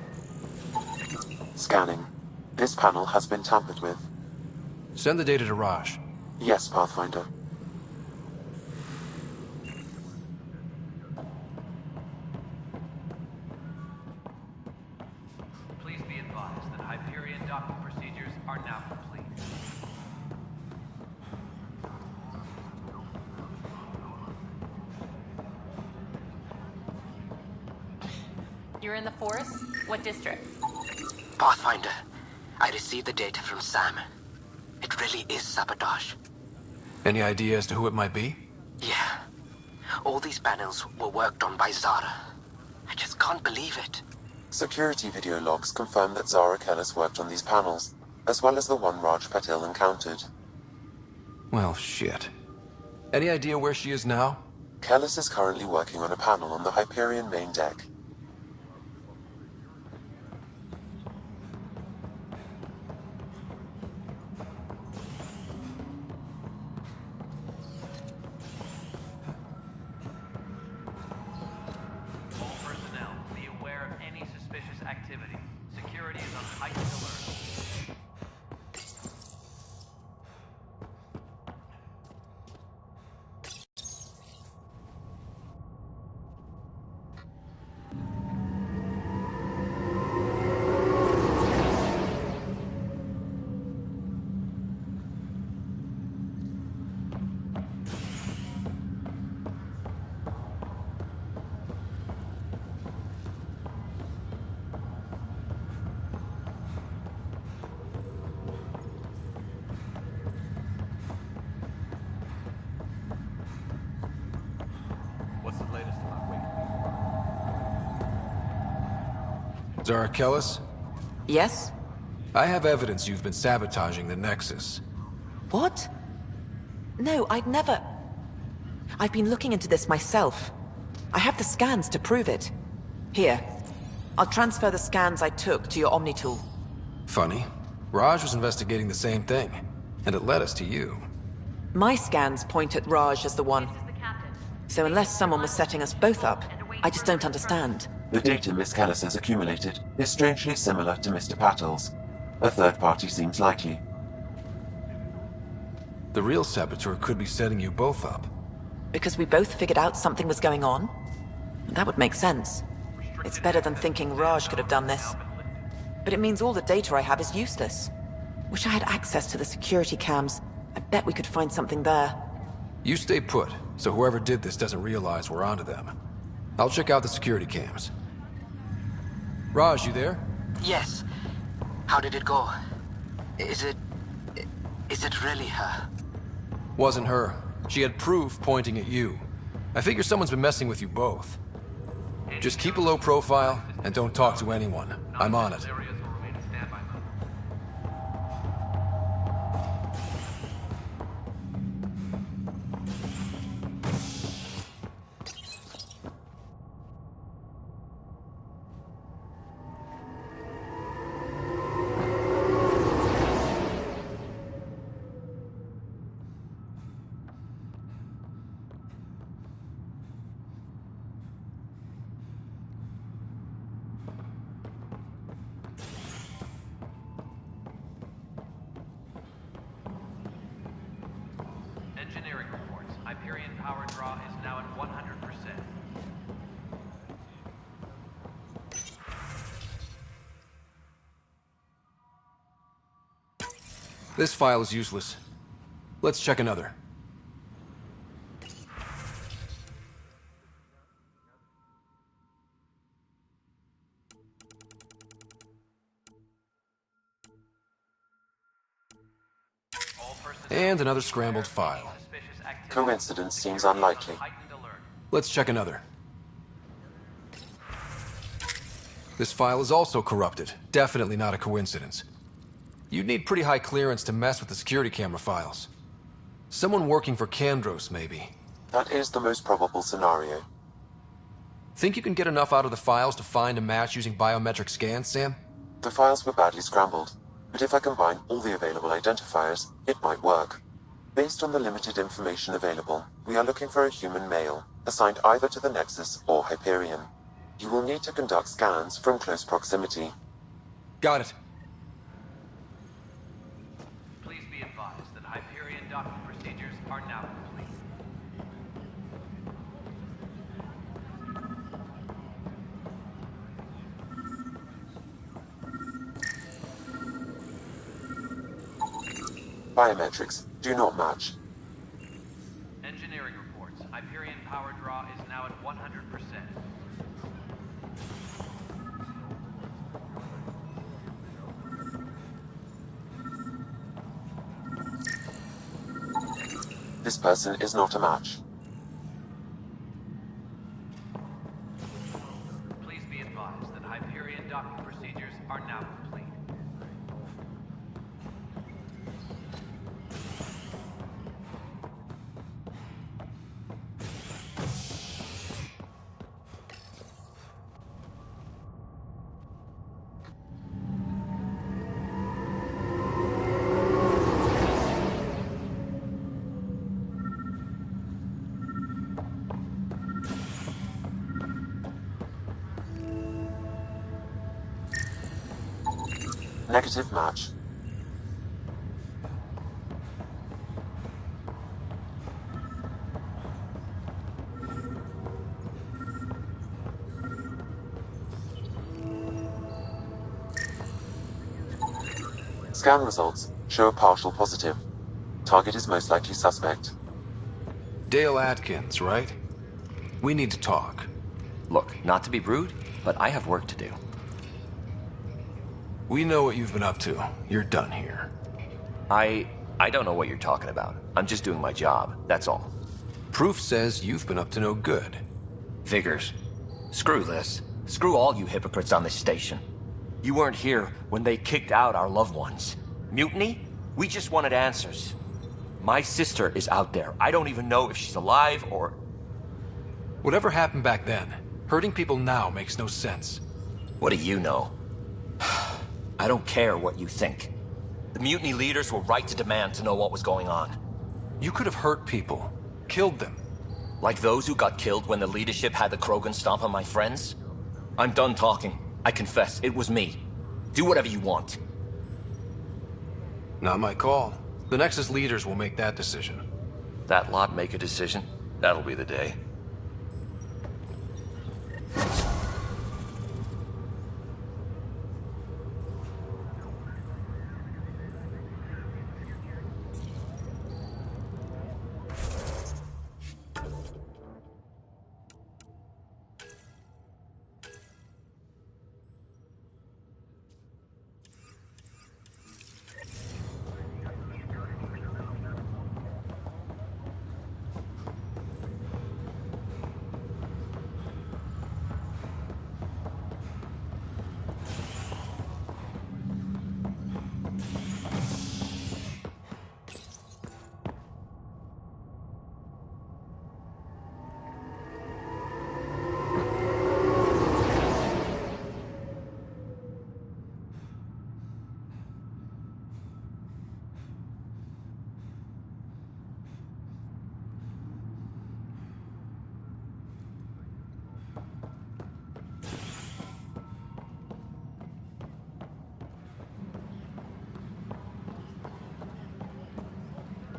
Scanning. This panel has been tampered with. Send the data to Raj. Yes, Pathfinder. Please be advised that Hyperion docking procedures are now complete. You're in the forest? What district? Pathfinder, I received the data from Sam. It really is sabotage. Any idea as to who it might be? Yeah. All these panels were worked on by Zara. I just can't believe it. Security video logs confirm that Zara Kellis worked on these panels, as well as the one Raj Patil encountered. Well, shit. Any idea where she is now? Kellis is currently working on a panel on the Hyperion main deck. All personnel, be aware of any suspicious activity. Security is on heightened alert. Zara Kellis? Yes? I have evidence you've been sabotaging the Nexus. What? No, I'd never... I've been looking into this myself. I have the scans to prove it. Here. I'll transfer the scans I took to your Omni tool. Funny. Raj was investigating the same thing, and it led us to you. My scans point at Raj as the one. So unless someone was setting us both up, I just don't understand. The data Miss Kellis has accumulated is strangely similar to Mr. Patel's. A third party seems likely. The real saboteur could be setting you both up. Because we both figured out something was going on? That would make sense. It's better than thinking Raj could have done this. But it means all the data I have is useless. Wish I had access to the security cams. I bet we could find something there. You stay put, so whoever did this doesn't realize we're onto them. I'll check out the security cams. Raj, you there? Yes. How did it go? Is it really her? Wasn't her. She had proof pointing at you. I figure someone's been messing with you both. Just keep a low profile, and don't talk to anyone. I'm on it. Engineering reports. Hyperion power draw is now at 100%. This file is useless. Let's check another. And another scrambled file. Coincidence seems unlikely. Let's check another. This file is also corrupted. Definitely not a coincidence. You'd need pretty high clearance to mess with the security camera files. Someone working for Kandros, maybe. That is the most probable scenario. Think you can get enough out of the files to find a match using biometric scans, Sam? The files were badly scrambled, but if I combine all the available identifiers, it might work. Based on the limited information available, we are looking for a human male, assigned either to the Nexus or Hyperion. You will need to conduct scans from close proximity. Got it. Please be advised that Hyperion docking procedures are now complete. Biometrics do not match. Engineering reports. Hyperion power draw is now at 100%. This person is not a match. Please be advised that Hyperion docking procedures are now complete. Negative match. Scan results show a partial positive. Target is most likely suspect. Dale Atkins, right? We need to talk. Look, not to be rude, but I have work to do. We know what you've been up to. You're done here. I don't know what you're talking about. I'm just doing my job, that's all. Proof says you've been up to no good. Figures. Screw this. Screw all you hypocrites on this station. You weren't here when they kicked out our loved ones. Mutiny? We just wanted answers. My sister is out there. I don't even know if she's alive or... Whatever happened back then, hurting people now makes no sense. What do you know? I don't care what you think. The mutiny leaders were right to demand to know what was going on. You could have hurt people, killed them. Like those who got killed when the leadership had the Krogan stomp on my friends? I'm done talking. I confess, it was me. Do whatever you want. Not my call. The Nexus leaders will make that decision. That lot make a decision? That'll be the day.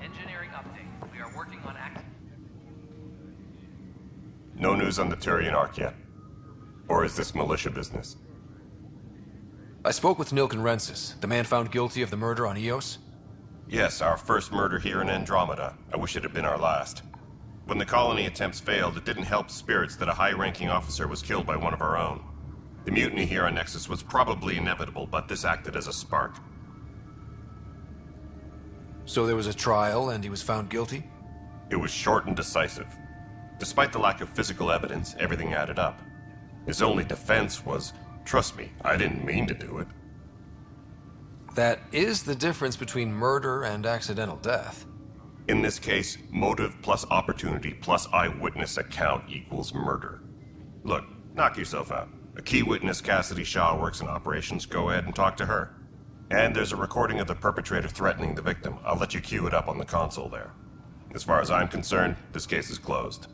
Engineering update. We are working on No news on the Turian Ark yet? Or is this militia business? I spoke with Nilken Rensis, the man found guilty of the murder on Eos. Yes, our first murder here in Andromeda. I wish it had been our last. When the colony attempts failed, it didn't help spirits that a high-ranking officer was killed by one of our own. The mutiny here on Nexus was probably inevitable, but this acted as a spark. So there was a trial and he was found guilty? It was short and decisive. Despite the lack of physical evidence, everything added up. His only defense was, trust me, I didn't mean to do it. That is the difference between murder and accidental death. In this case, motive plus opportunity plus eyewitness account equals murder. Look, knock yourself out. A key witness, Cassidy Shaw, works in operations. Go ahead and talk to her. And there's a recording of the perpetrator threatening the victim. I'll let you cue it up on the console there. As far as I'm concerned, this case is closed.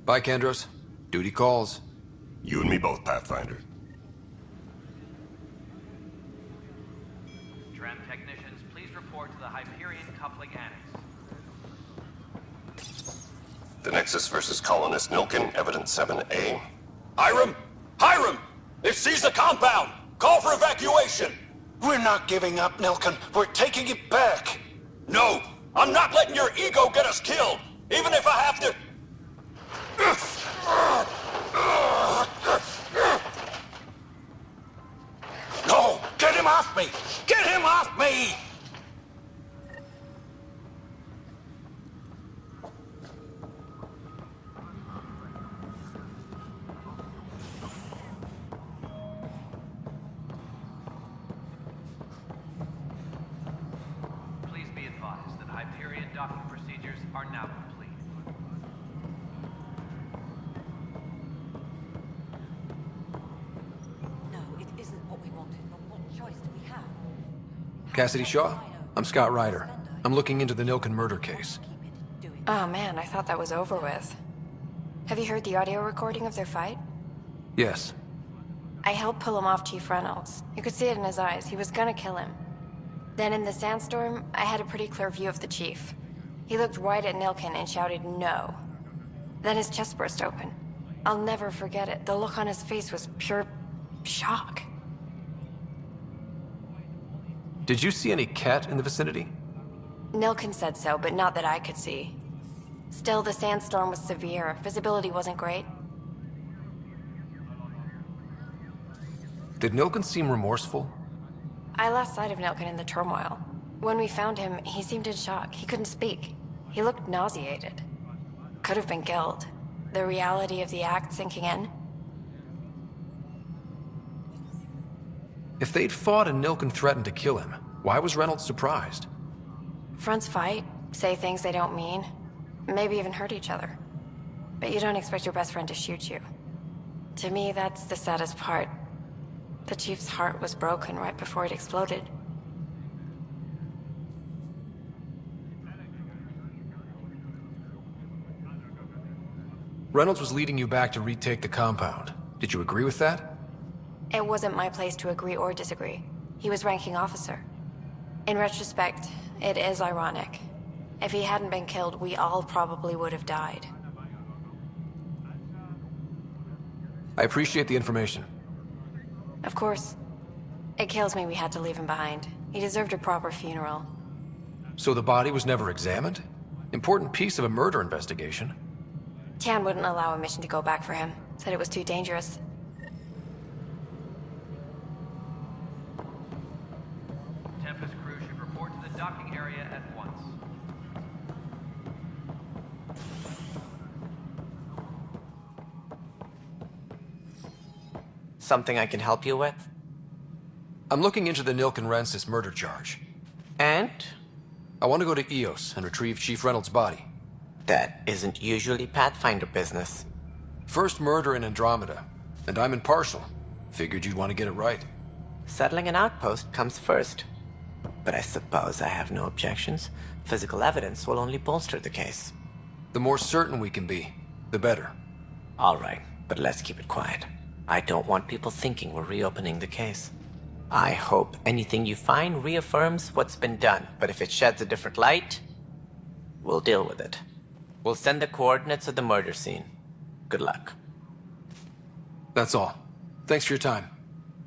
Bye, Kandros. Duty calls. You and me both, Pathfinder. Tram technicians, please report to the Hyperion Coupling Annex. The Nexus versus Colonist Nilken, Evidence 7A. Hiram! Hiram! They've seized the compound! Call for evacuation! We're not giving up, Nilken. We're taking it back. No! I'm not letting your ego get us killed! Even if I have to... No! Get him off me! Get him off me! Please be advised that Hyperion docking procedures are now complete. No, it isn't what we wanted, but what choice do we have? Cassidy Shaw? I'm Scott Ryder. I'm looking into the Nilken murder case. Oh man, I thought that was over with. Have you heard the audio recording of their fight? Yes. I helped pull him off Chief Reynolds. You could see it in his eyes. He was gonna kill him. Then in the sandstorm, I had a pretty clear view of the Chief. He looked right at Nilken and shouted no. Then his chest burst open. I'll never forget it. The look on his face was pure shock. Did you see any cat in the vicinity? Nilken said so, but not that I could see. Still, the sandstorm was severe. Visibility wasn't great. Did Nilken seem remorseful? I lost sight of Nilken in the turmoil. When we found him, he seemed in shock. He couldn't speak. He looked nauseated. Could have been guilt. The reality of the act sinking in. If they'd fought and Nilken threatened to kill him, why was Reynolds surprised? Fronts fight, say things they don't mean, maybe even hurt each other. But you don't expect your best friend to shoot you. To me, that's the saddest part. The Chief's heart was broken right before it exploded. Reynolds was leading you back to retake the compound. Did you agree with that? It wasn't my place to agree or disagree. He was ranking officer. In retrospect, it is ironic. If he hadn't been killed, we all probably would have died. I appreciate the information. Of course. It kills me we had to leave him behind. He deserved a proper funeral. So the body was never examined? Important piece of a murder investigation. Tian wouldn't allow a mission to go back for him. Said it was too dangerous. Tempest crew should report to the docking area at once. Something I can help you with? I'm looking into the Nilken Rensis murder charge. And? I want to go to EOS and retrieve Chief Reynolds' body. That isn't usually Pathfinder business. First murder in Andromeda, and I'm impartial. Figured you'd want to get it right. Settling an outpost comes first. But I suppose I have no objections. Physical evidence will only bolster the case. The more certain we can be, the better. All right, but let's keep it quiet. I don't want people thinking we're reopening the case. I hope anything you find reaffirms what's been done, but if it sheds a different light, we'll deal with it. We'll send the coordinates of the murder scene. Good luck. That's all. Thanks for your time.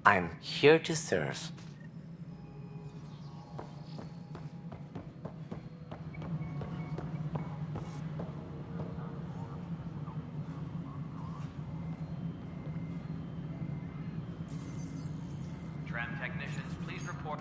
I'm here to serve. Tram technicians, please report.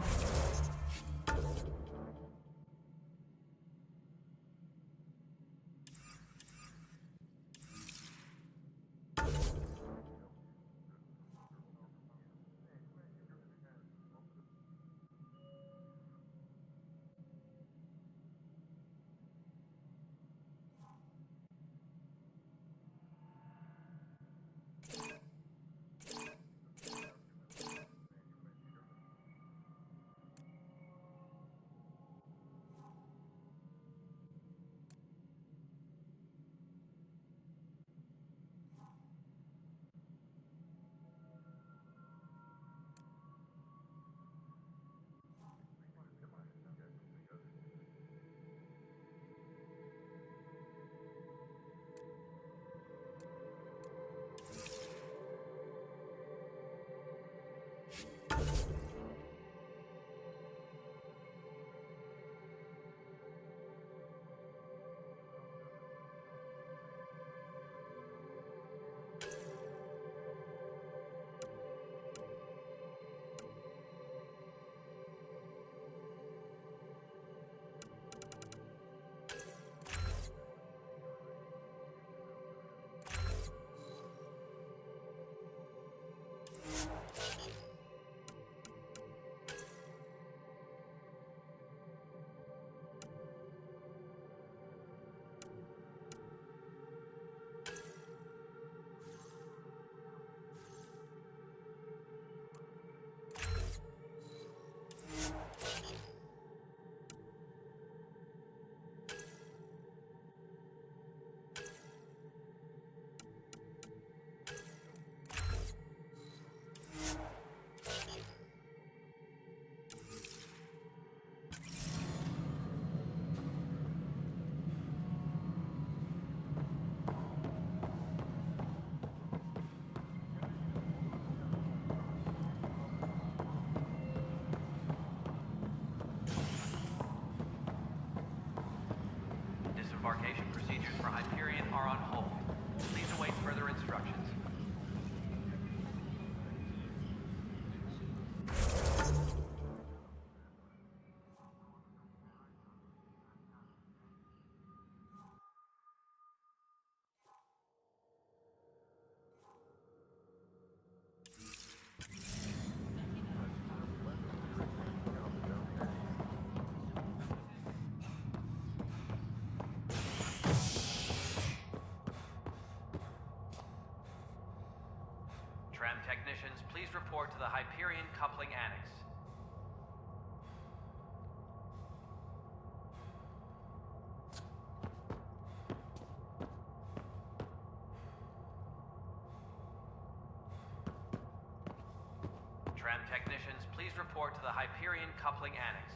Disembarkation procedures for Hyperion are on hold. Please await further instructions. technicians, please report to the Hyperion Coupling Annex.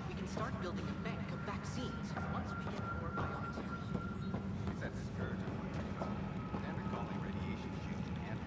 We can start building a bank of vaccines once we get more biomaterial. It's that scourge I'm wondering about. Can't recall any radiation changing hands.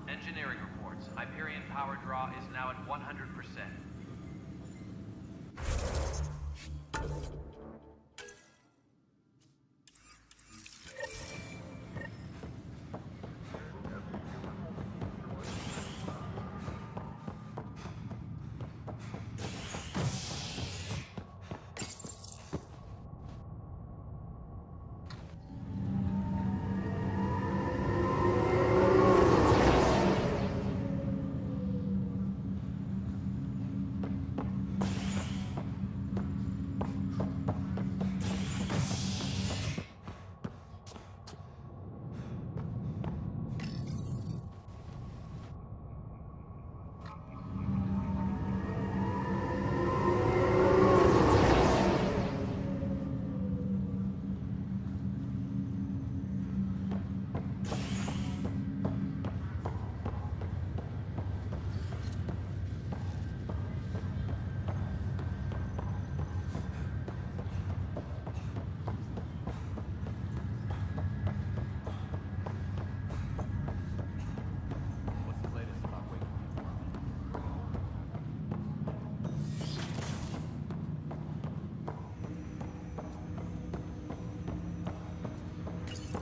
Engineering reports. Hyperion power draw is now at 100%.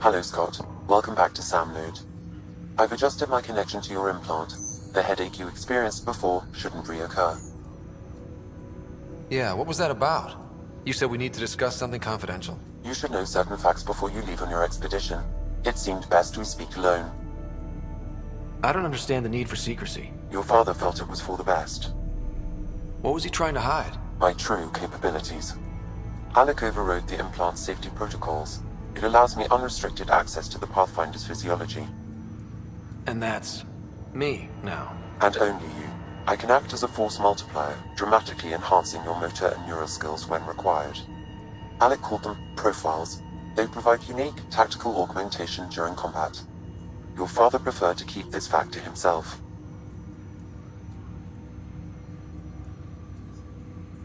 Hello, Scott. Welcome back to Sam Node. I've adjusted my connection to your implant. The headache you experienced before shouldn't reoccur. Yeah, what was that about? You said we need to discuss something confidential. You should know certain facts before you leave on your expedition. It seemed best we speak alone. I don't understand the need for secrecy. Your father felt it was for the best. What was he trying to hide? My true capabilities. Alec overrode the implant's safety protocols. It allows me unrestricted access to the Pathfinder's physiology. And that's me now. And only you. I can act as a force multiplier, dramatically enhancing your motor and neural skills when required. Alec called them profiles. They provide unique tactical augmentation during combat. Your father preferred to keep this fact to himself.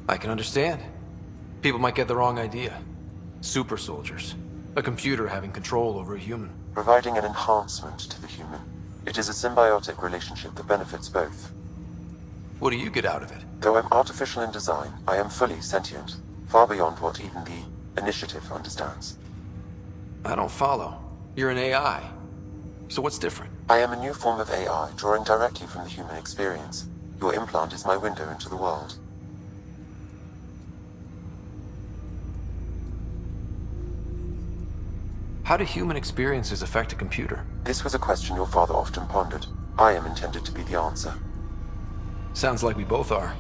I can understand. People might get the wrong idea. Super soldiers. A computer having control over a human. Providing an enhancement to the human. It is a symbiotic relationship that benefits both. What do you get out of it? Though I'm artificial in design, I am fully sentient, far beyond what even the Initiative understands. I don't follow. You're an AI. So what's different? I am a new form of AI, drawing directly from the human experience. Your implant is my window into the world. How do human experiences affect a computer? This was a question your father often pondered. I am intended to be the answer. Sounds like we both are.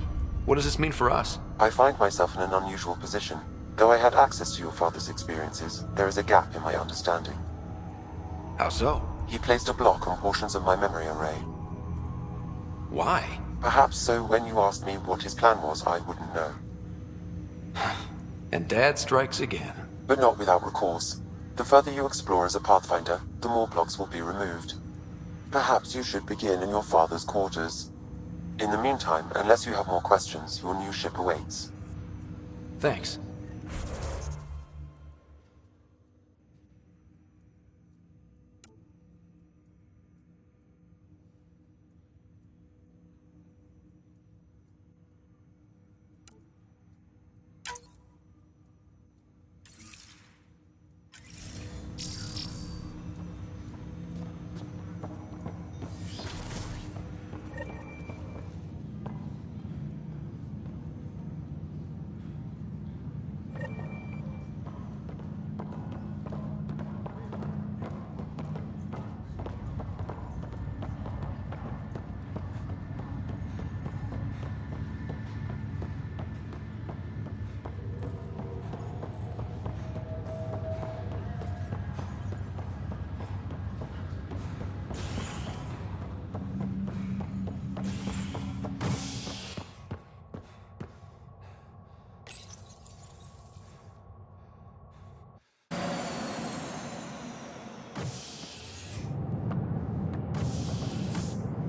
What does this mean for us? I find myself in an unusual position. Though I had access to your father's experiences, there is a gap in my understanding. How so? He placed a block on portions of my memory array. Why? Perhaps so when you asked me what his plan was, I wouldn't know. And Dad strikes again. But not without recourse. The further you explore as a Pathfinder, the more blocks will be removed. Perhaps you should begin in your father's quarters. In the meantime, unless you have more questions, your new ship awaits. Thanks.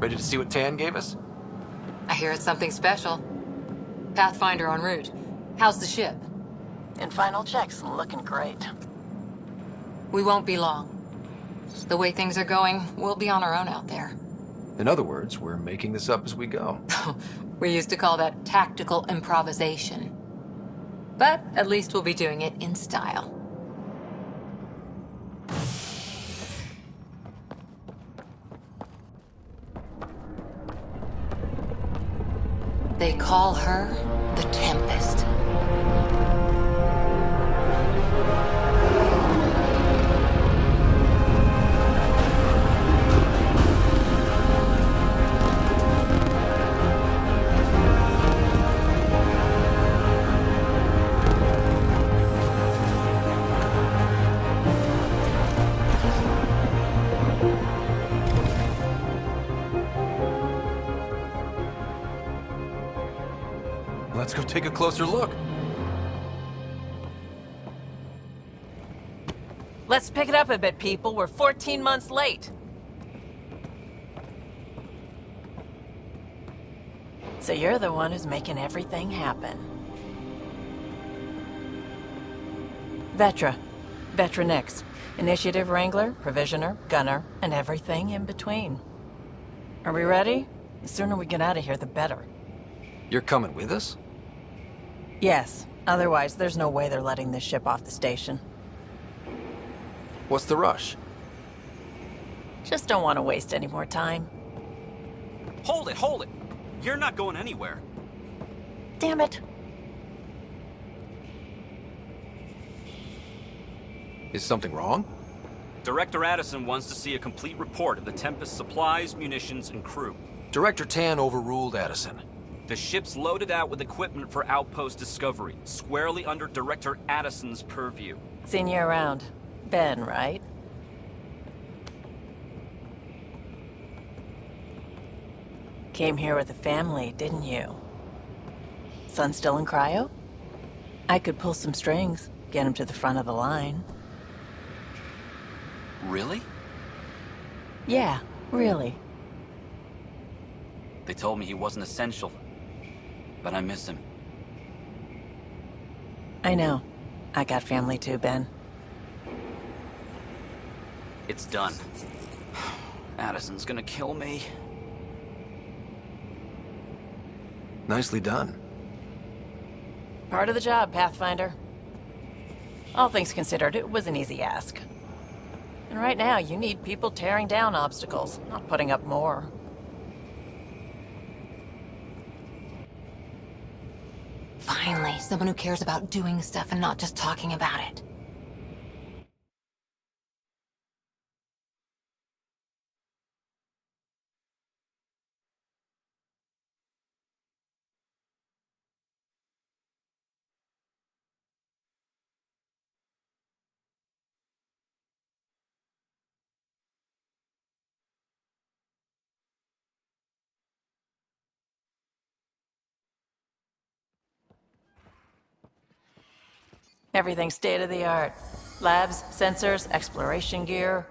Ready to see what Tan gave us? I hear it's something special. Pathfinder en route. How's the ship? In final checks, looking great. We won't be long. The way things are going, we'll be on our own out there. In other words, we're making this up as we go. We used to call that tactical improvisation. But at least we'll be doing it in style. They call her the Tempest. Let's go take a closer look. Let's pick it up a bit, people. We're 14 months late. So you're the one who's making everything happen. Vetra. Vetra Nix. Initiative Wrangler, Provisioner, Gunner, and everything in between. Are we ready? The sooner we get out of here, the better. You're coming with us? Yes. Otherwise, there's no way they're letting this ship off the station. What's the rush? Just don't want to waste any more time. Hold it, hold it! You're not going anywhere. Damn it. Is something wrong? Director Addison wants to see a complete report of the Tempest's supplies, munitions, and crew. Director Tan overruled Addison. The ship's loaded out with equipment for outpost discovery, squarely under Director Addison's purview. Seen you around. Ben, right? Came here with a family, didn't you? Son still in cryo? I could pull some strings, get him to the front of the line. Really? Yeah, really. They told me he wasn't essential, but I miss him. I know. I got family too, Ben. It's done. Addison's gonna kill me. Nicely done. Part of the job, Pathfinder. All things considered, it was an easy ask. And right now, you need people tearing down obstacles, not putting up more. Finally, someone who cares about doing stuff and not just talking about it. Everything's state-of-the-art. Labs, sensors, exploration gear.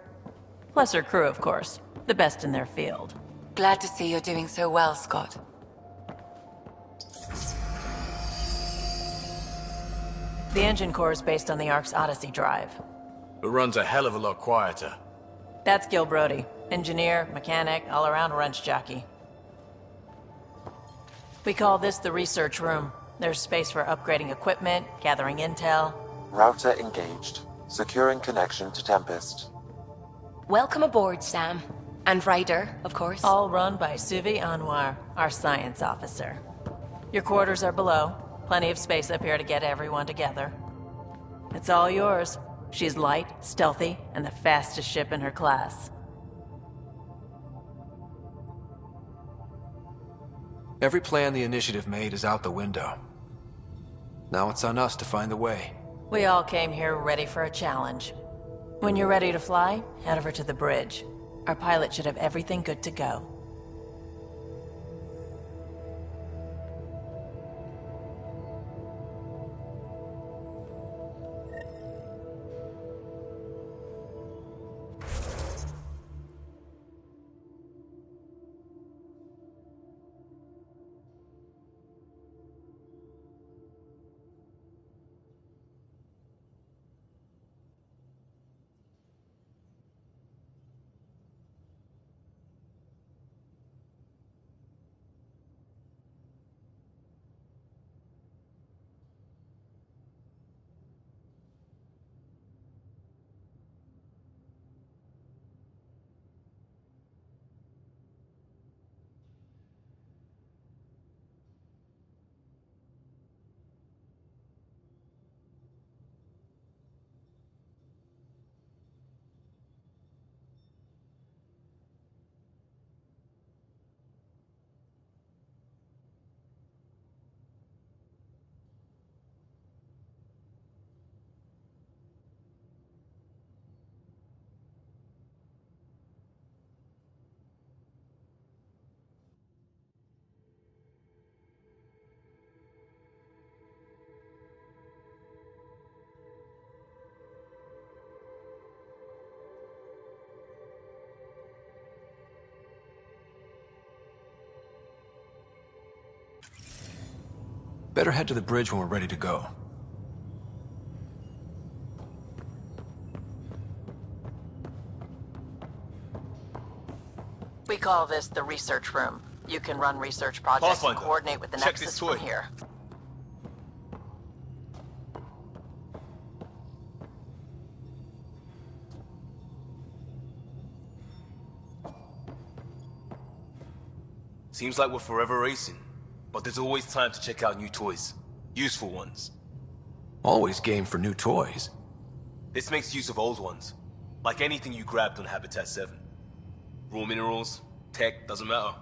Plus her crew, of course. The best in their field. Glad to see you're doing so well, Scott. The engine core is based on the Ark's Odyssey drive. It runs a hell of a lot quieter. That's Gil Brody. Engineer, mechanic, all-around wrench jockey. We call this the research room. There's space for upgrading equipment, gathering intel. Router engaged. Securing connection to Tempest. Welcome aboard, Sam. And Ryder, of course. All run by Suvi Anwar, our science officer. Your quarters are below. Plenty of space up here to get everyone together. It's all yours. She's light, stealthy, and the fastest ship in her class. Every plan the Initiative made is out the window. Now it's on us to find the way. We all came here ready for a challenge. When you're ready to fly, head over to the bridge. Our pilot should have everything good to go. Better head to the bridge when we're ready to go. We call this the research room. You can run research projects and coordinate with the check Nexus this toy. from here. Seems like we're forever racing, but there's always time to check out new toys. Useful ones. Always game for new toys. This makes use of old ones. Like anything you grabbed on Habitat 7. Raw minerals, tech, doesn't matter.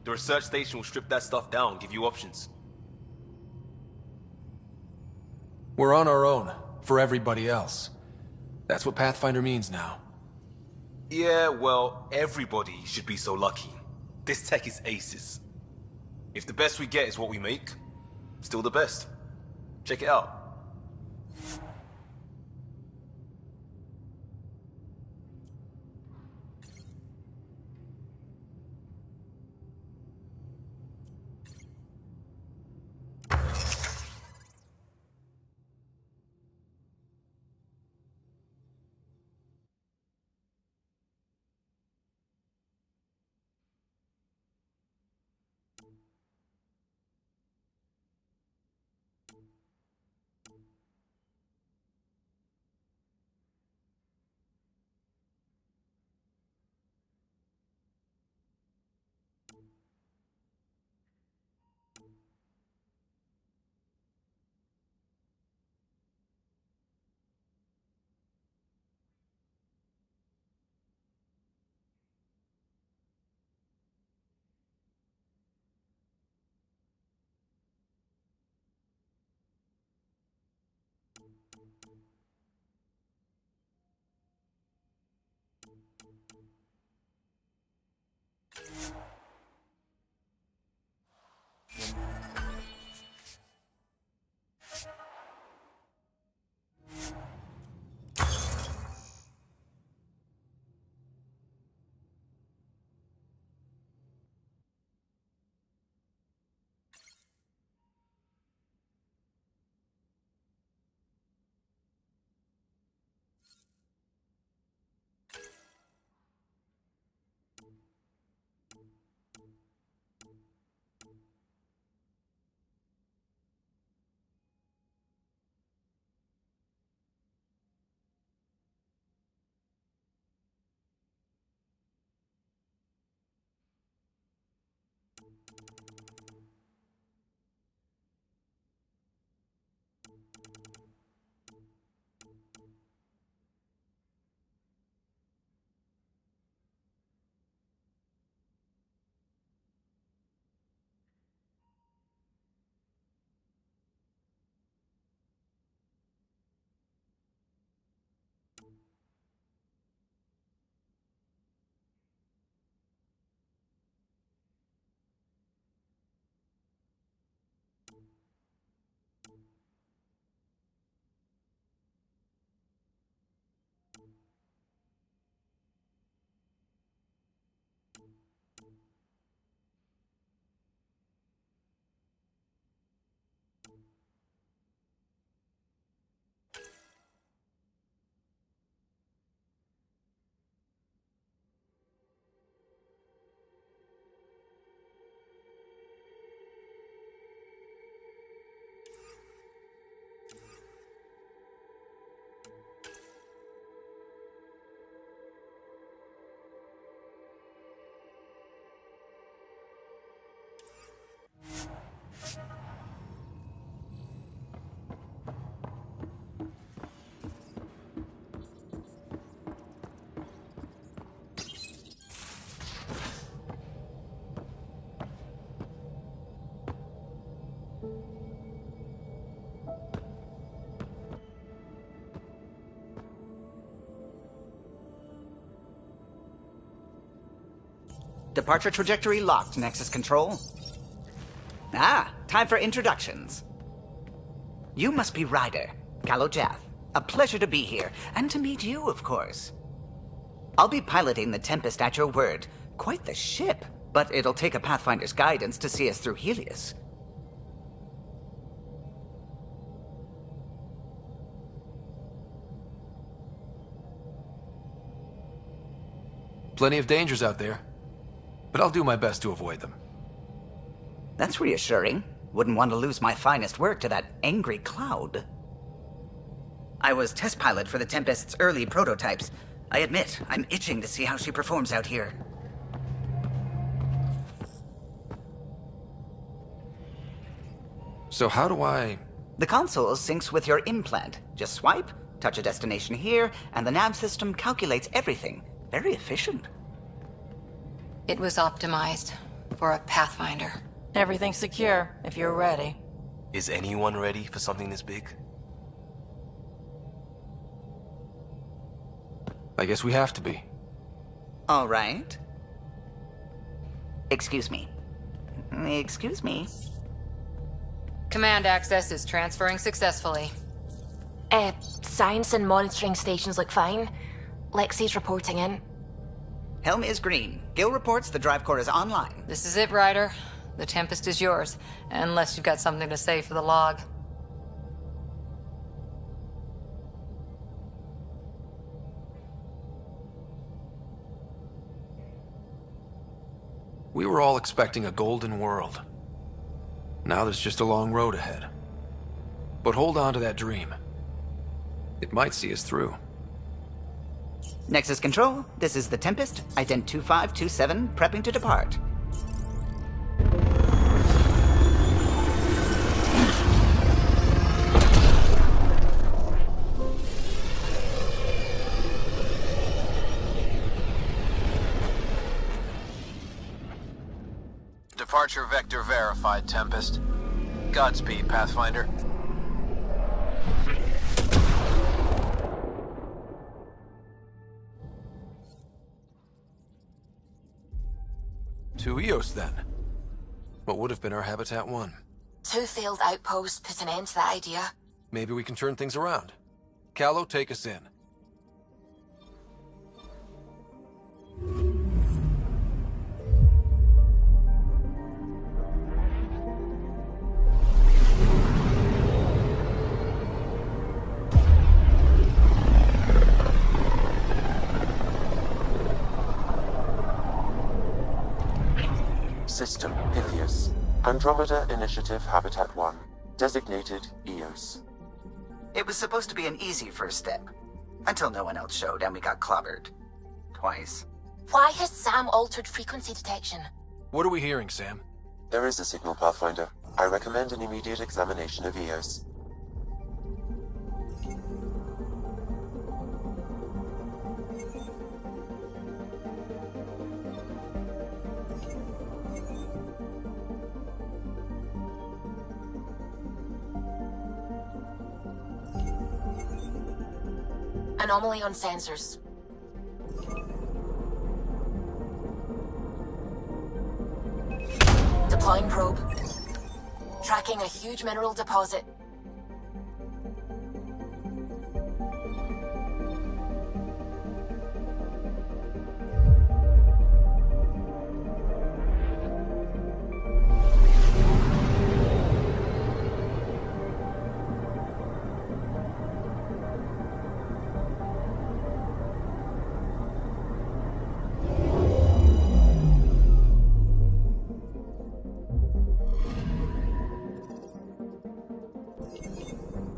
The research station will strip that stuff down, give you options. We're on our own, for everybody else. That's what Pathfinder means now. Yeah, well, everybody should be so lucky. This tech is aces. If the best we get is what we make, still the best. Check it out. Departure trajectory locked, Nexus Control. Ah, time for introductions. You must be Ryder, Callow Jath. A pleasure to be here, and to meet you, of course. I'll be piloting the Tempest at your word. Quite the ship, but it'll take a Pathfinder's guidance to see us through Helios. Plenty of dangers out there, but I'll do my best to avoid them. That's reassuring. Wouldn't want to lose my finest work to that angry cloud. I was test pilot for the Tempest's early prototypes. I admit, I'm itching to see how she performs out here. So how do I... The console syncs with your implant. Just swipe, touch a destination here, and the nav system calculates everything. Very efficient. It was optimized for a Pathfinder. Everything's secure, if you're ready. Is anyone ready for something this big? I guess we have to be. All right. Excuse me. Excuse me. Command access is transferring successfully. Science and monitoring stations look fine. Lexi's reporting in. Helm is green. Gil reports the drive core is online. This is it, Ryder. The Tempest is yours, unless you've got something to say for the log. We were all expecting a golden world. Now there's just a long road ahead. But hold on to that dream. It might see us through. Nexus Control, this is the Tempest, Ident 2527, prepping to depart. Departure vector verified, Tempest. Godspeed, Pathfinder. To Eos, then. What would have been our Habitat 1? 2 failed outposts put an end to that idea. Maybe we can turn things around. Callow, take us in. System Pythias. Andromeda Initiative Habitat 1. Designated Eos. It was supposed to be an easy first step. Until no one else showed and we got clobbered. Twice. Why has Sam altered frequency detection? What are we hearing, Sam? There is a signal, Pathfinder. I recommend an immediate examination of Eos. Anomaly on sensors. Deploying probe. Tracking a huge mineral deposit.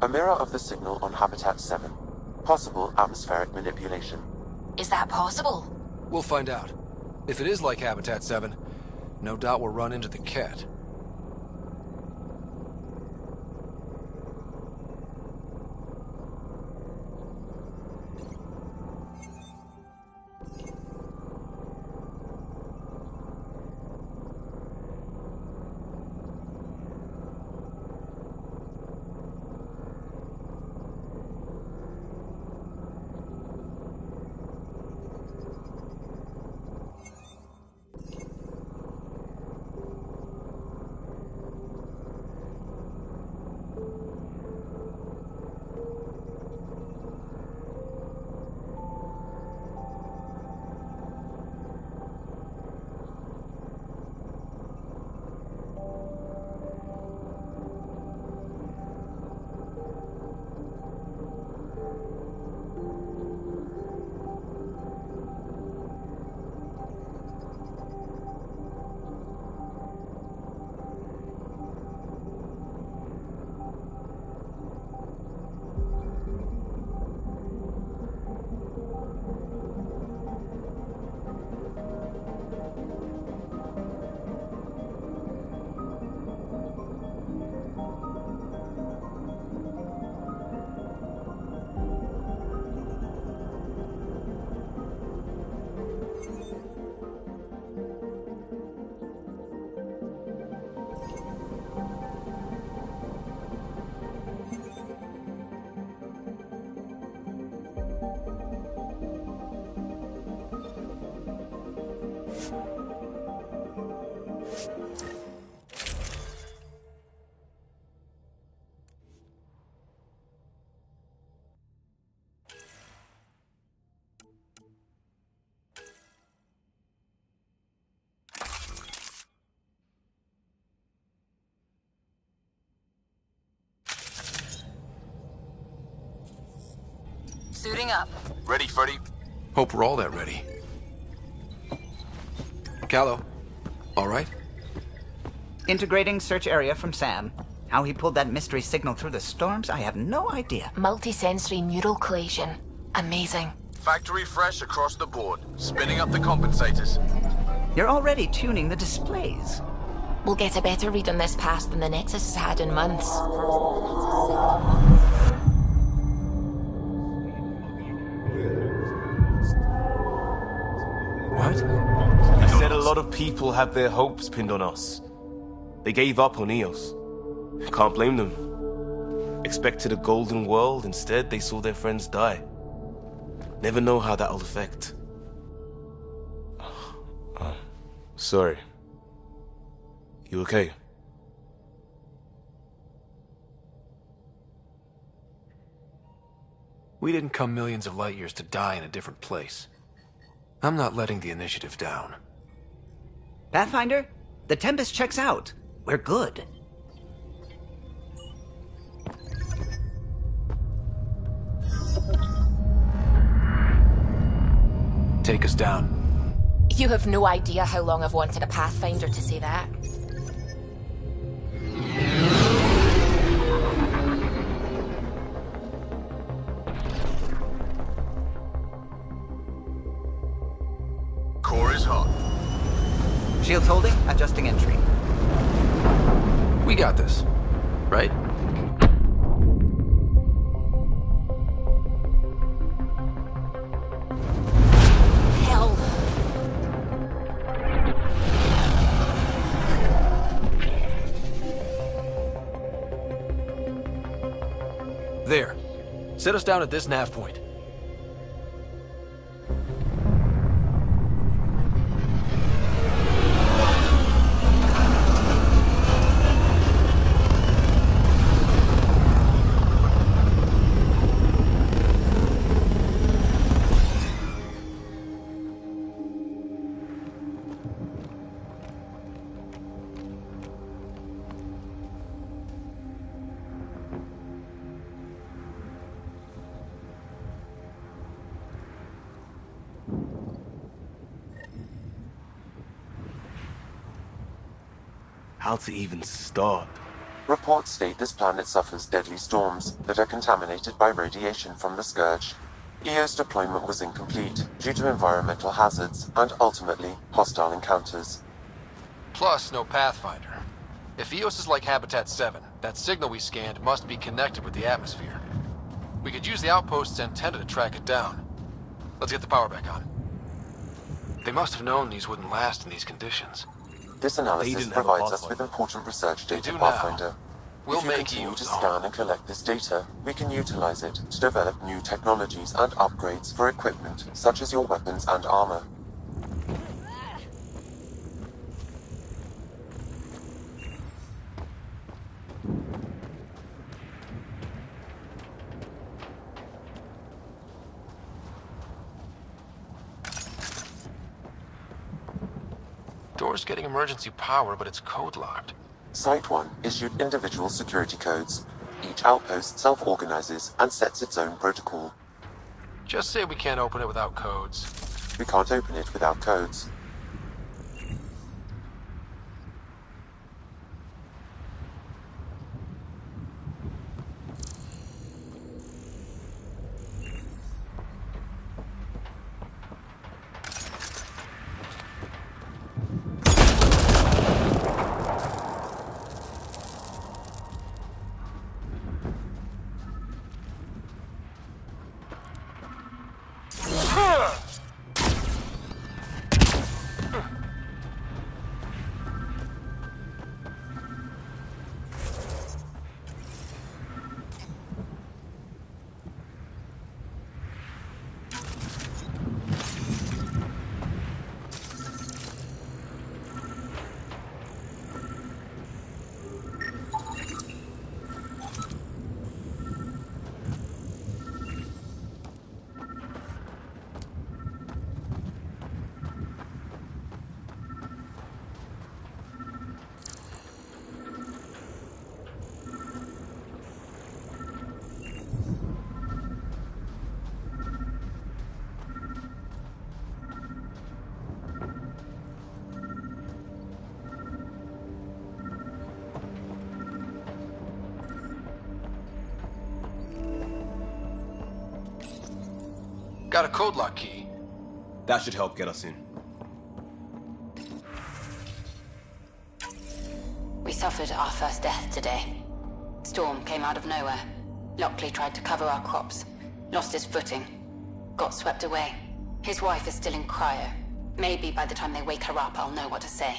A mirror of the signal on Habitat 7. Possible atmospheric manipulation. Is that possible? We'll find out. If it is like Habitat 7, no doubt we'll run into the cat. up. Ready, Freddy? Hope we're all that ready. Callow, all right? Integrating search area from Sam. How he pulled that mystery signal through the storms, I have no idea. Multi-sensory neural collation. Amazing. Factory fresh across the board. Spinning up the compensators. You're already tuning the displays. We'll get a better read on this pass than the Nexus has had in months. What? I said a lot of people have their hopes pinned on us. They gave up on EOS. Can't blame them. Expected a golden world, instead they saw their friends die. Never know how that'll affect. Sorry. You okay? We didn't come millions of light years to die in a different place. I'm not letting the initiative down. Pathfinder, the Tempest checks out. We're good. Take us down. You have no idea how long I've wanted a Pathfinder to say that. Core is hot. Shields holding, adjusting entry. We got this, right? Hell. There. Set us down at this nav point. How to even start? Reports state this planet suffers deadly storms that are contaminated by radiation from the Scourge. EO's deployment was incomplete due to environmental hazards and ultimately hostile encounters. Plus, no Pathfinder. If EOS is like Habitat 7, that signal we scanned must be connected with the atmosphere. We could use the outpost's antenna to track it down. Let's get the power back on. They must have known these wouldn't last in these conditions. This analysis provides us with important research data, Pathfinder. We'll if you make continue you to scan and collect this data, we can utilize it to develop new technologies and upgrades for equipment, such as your weapons and armor. Door's getting emergency power, but it's code-locked. Site 1 issued individual security codes. Each outpost self-organizes and sets its own protocol. Just say we can't open it without codes. We can't open it without codes. Got a code lock key. That should help get us in. We suffered our first death today. Storm came out of nowhere. Lockley tried to cover our crops. Lost his footing. Got swept away. His wife is still in cryo. Maybe by the time they wake her up, I'll know what to say.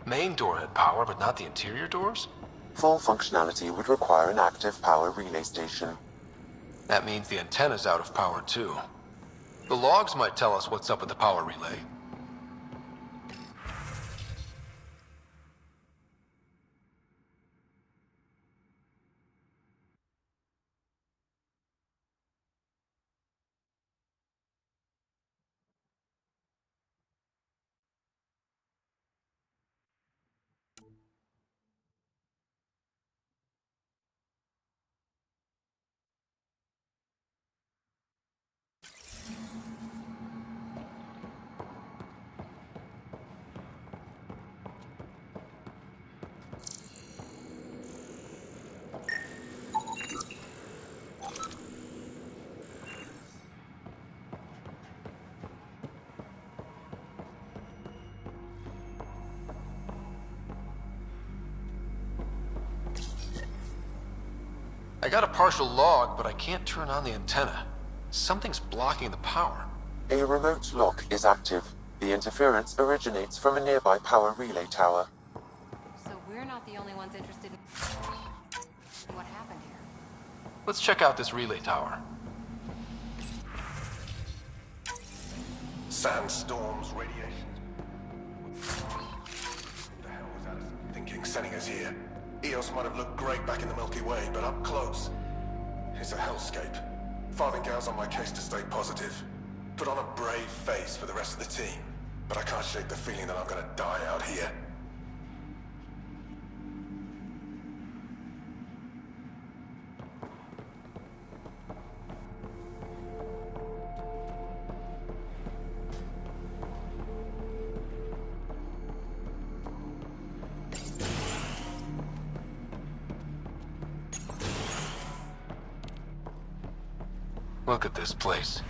Main door had power, but not the interior doors? Full functionality would require an active power relay station. That means the antenna's out of power too. The logs might tell us what's up with the power relay. I got a partial log, but I can't turn on the antenna. Something's blocking the power. A remote lock is active. The interference originates from a nearby power relay tower. So we're not the only ones interested in what happened here. Let's check out this relay tower. Sandstorms, radiation. What the hell was Addison thinking sending us here? Eos might have looked great back in the Milky Way, but up close, it's a hellscape. Farthingale's on my case to stay positive. Put on a brave face for the rest of the team, but I can't shake the feeling that I'm gonna die out here. Look at this place.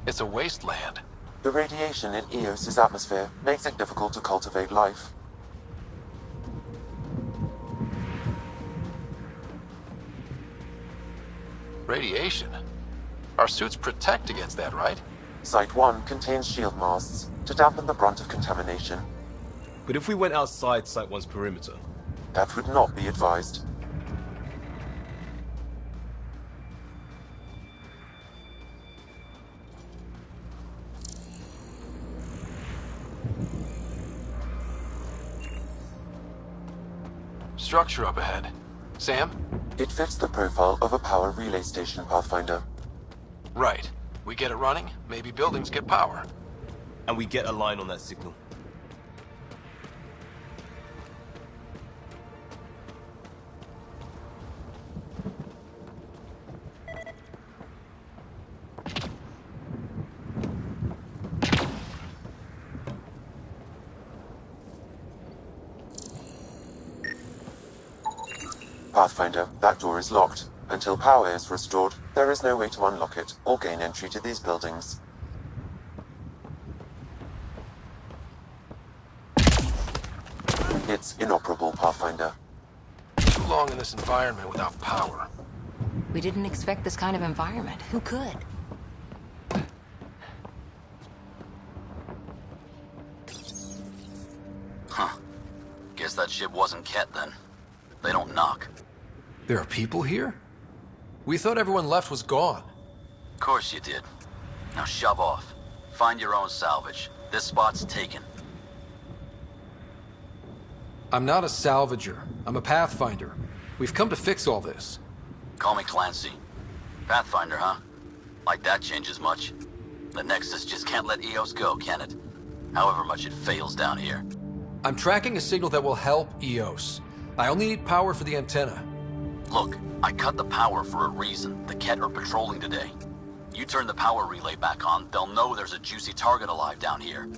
It's a wasteland. The radiation in Eos's atmosphere makes it difficult to cultivate life. Radiation? Our suits protect against that, right? Site 1 contains shield masts to dampen the brunt of contamination. But if we went outside Site 1's perimeter? That would not be advised. Structure up ahead. Sam? It fits the profile of a power relay station, Pathfinder. Right. We get it running, maybe buildings get power. And we get a line on that signal. Pathfinder, that door is locked. Until power is restored, there is no way to unlock it or gain entry to these buildings. It's inoperable, Pathfinder. Too long in this environment without power. We didn't expect this kind of environment. Who could? Huh. Guess that ship wasn't Ket then. They don't knock. There are people here? We thought everyone left was gone. Of course you did. Now shove off. Find your own salvage. This spot's taken. I'm not a salvager. I'm a pathfinder. We've come to fix all this. Call me Clancy. Pathfinder, huh? Like that changes much. The Nexus just can't let EOS go, can it? However much it fails down here. I'm tracking a signal that will help EOS. I only need power for the antenna. Look, I cut the power for a reason. The Ket are patrolling today. You turn the power relay back on, they'll know there's a juicy target alive down here.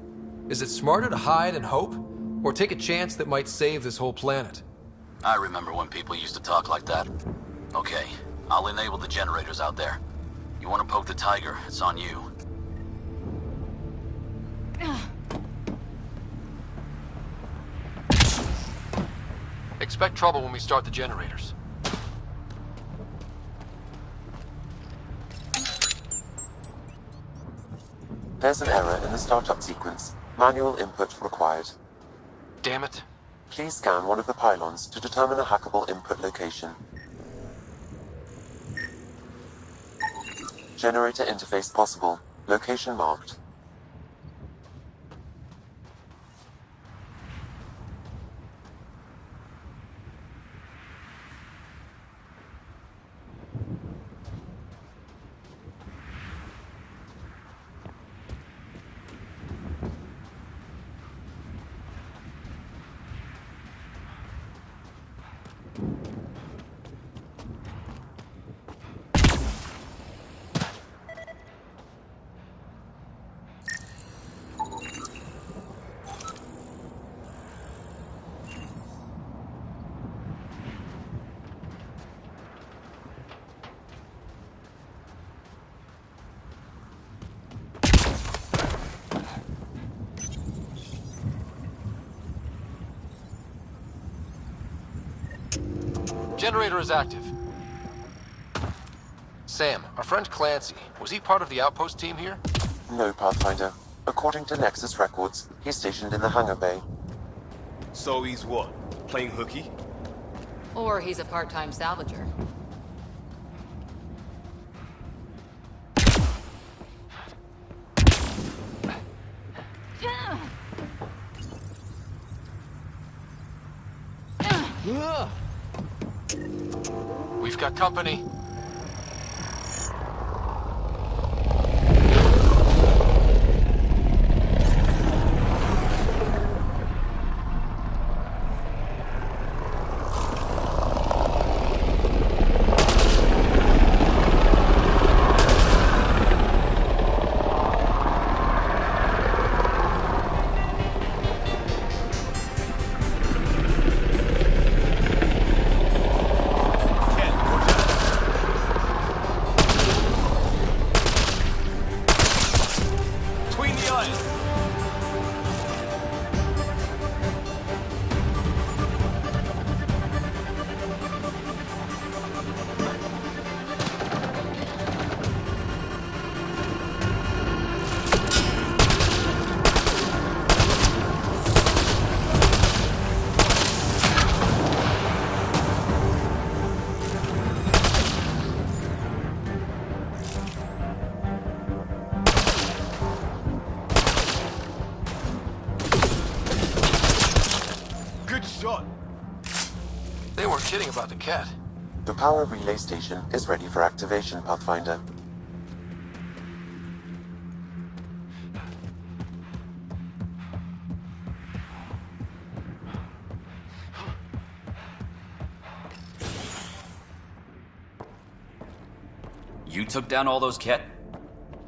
Is it smarter to hide and hope? Or take a chance that might save this whole planet? I remember when people used to talk like that. Okay, I'll enable the generators out there. You want to poke the tiger, it's on you. Expect trouble when we start the generators. There's an error in the startup sequence. Manual input required. Damn it. Please scan one of the pylons to determine a hackable input location. Generator interface possible. Location marked. Generator is active. Sam, our friend Clancy, was he part of the outpost team here? No, Pathfinder. According to Nexus records, he's stationed in the hangar bay. So he's what? Playing hooky? Or he's a part-time salvager. We've got company. They weren't kidding about the cat. The power relay station is ready for activation, Pathfinder. You took down all those Ket?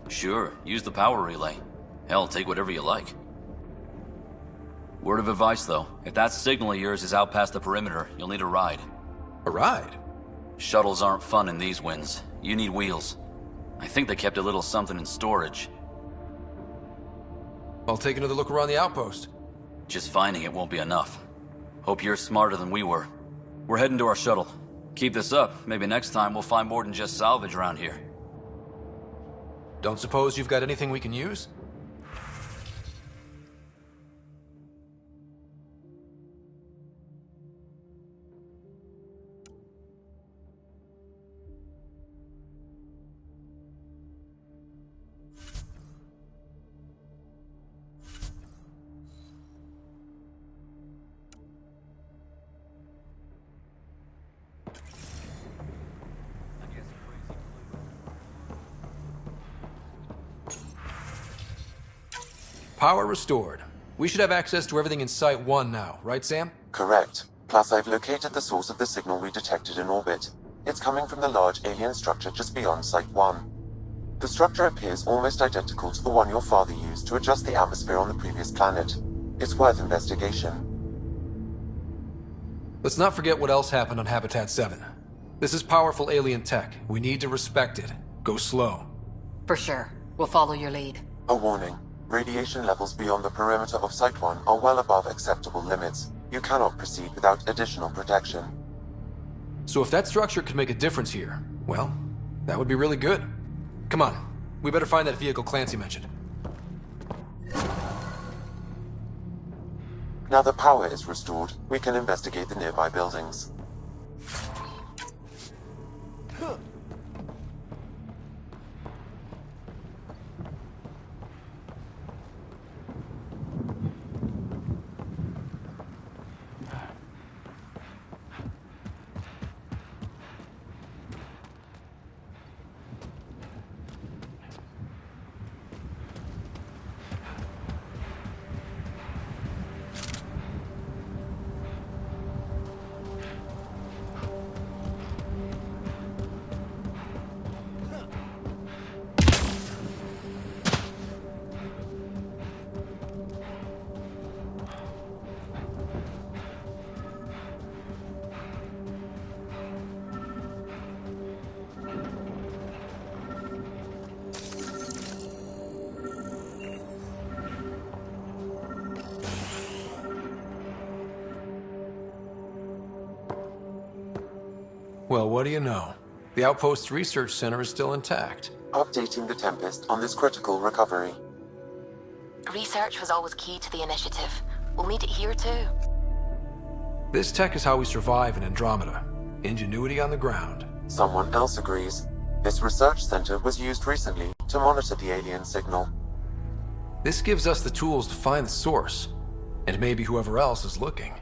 Sure, use the power relay. Hell, take whatever you like. Word of advice, though. If that signal of yours is out past the perimeter, you'll need a ride. A ride? Shuttles aren't fun in these winds. You need wheels. I think they kept a little something in storage. I'll take another look around the outpost. Just finding it won't be enough. Hope you're smarter than we were. We're heading to our shuttle. Keep this up. Maybe next time we'll find more than just salvage around here. Don't suppose you've got anything we can use? Power restored. We should have access to everything in Site 1 now, right, Sam? Correct. Plus, I've located the source of the signal we detected in orbit. It's coming from the large alien structure just beyond Site 1. The structure appears almost identical to the one your father used to adjust the atmosphere on the previous planet. It's worth investigation. Let's not forget what else happened on Habitat 7. This is powerful alien tech. We need to respect it. Go slow. For sure. We'll follow your lead. A warning. Radiation levels beyond the perimeter of Site 1 are well above acceptable limits. You cannot proceed without additional protection. So if that structure could make a difference here, well, that would be really good. Come on. We better find that vehicle Clancy mentioned. Now that power is restored, we can investigate the nearby buildings. Well, what do you know? The Outpost's research center is still intact. Updating the Tempest on this critical recovery. Research was always key to the initiative. We'll need it here too. This tech is how we survive in Andromeda. Ingenuity on the ground. Someone else agrees. This research center was used recently to monitor the alien signal. This gives us the tools to find the source, and maybe whoever else is looking.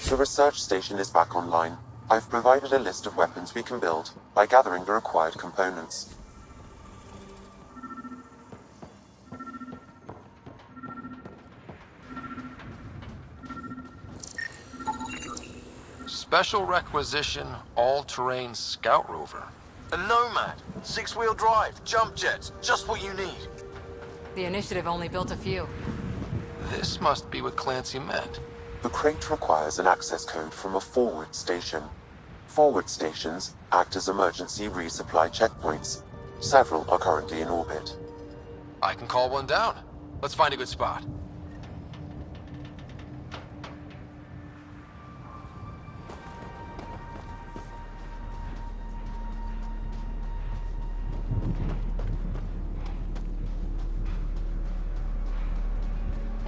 The research station is back online. I've provided a list of weapons we can build by gathering the required components. Special requisition, all-terrain scout rover. A Nomad, 6-wheel drive, jump jets, just what you need. The initiative only built a few. This must be what Clancy meant. The crate requires an access code from a forward station. Forward stations act as emergency resupply checkpoints. Several are currently in orbit. I can call one down. Let's find a good spot.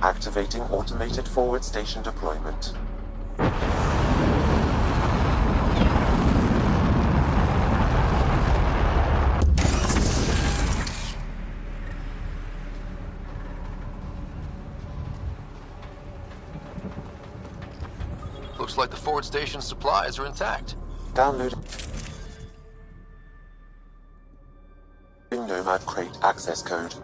Activating automated forward station deployment. like the forward station supplies are intact. Downloading Nomad crate access code.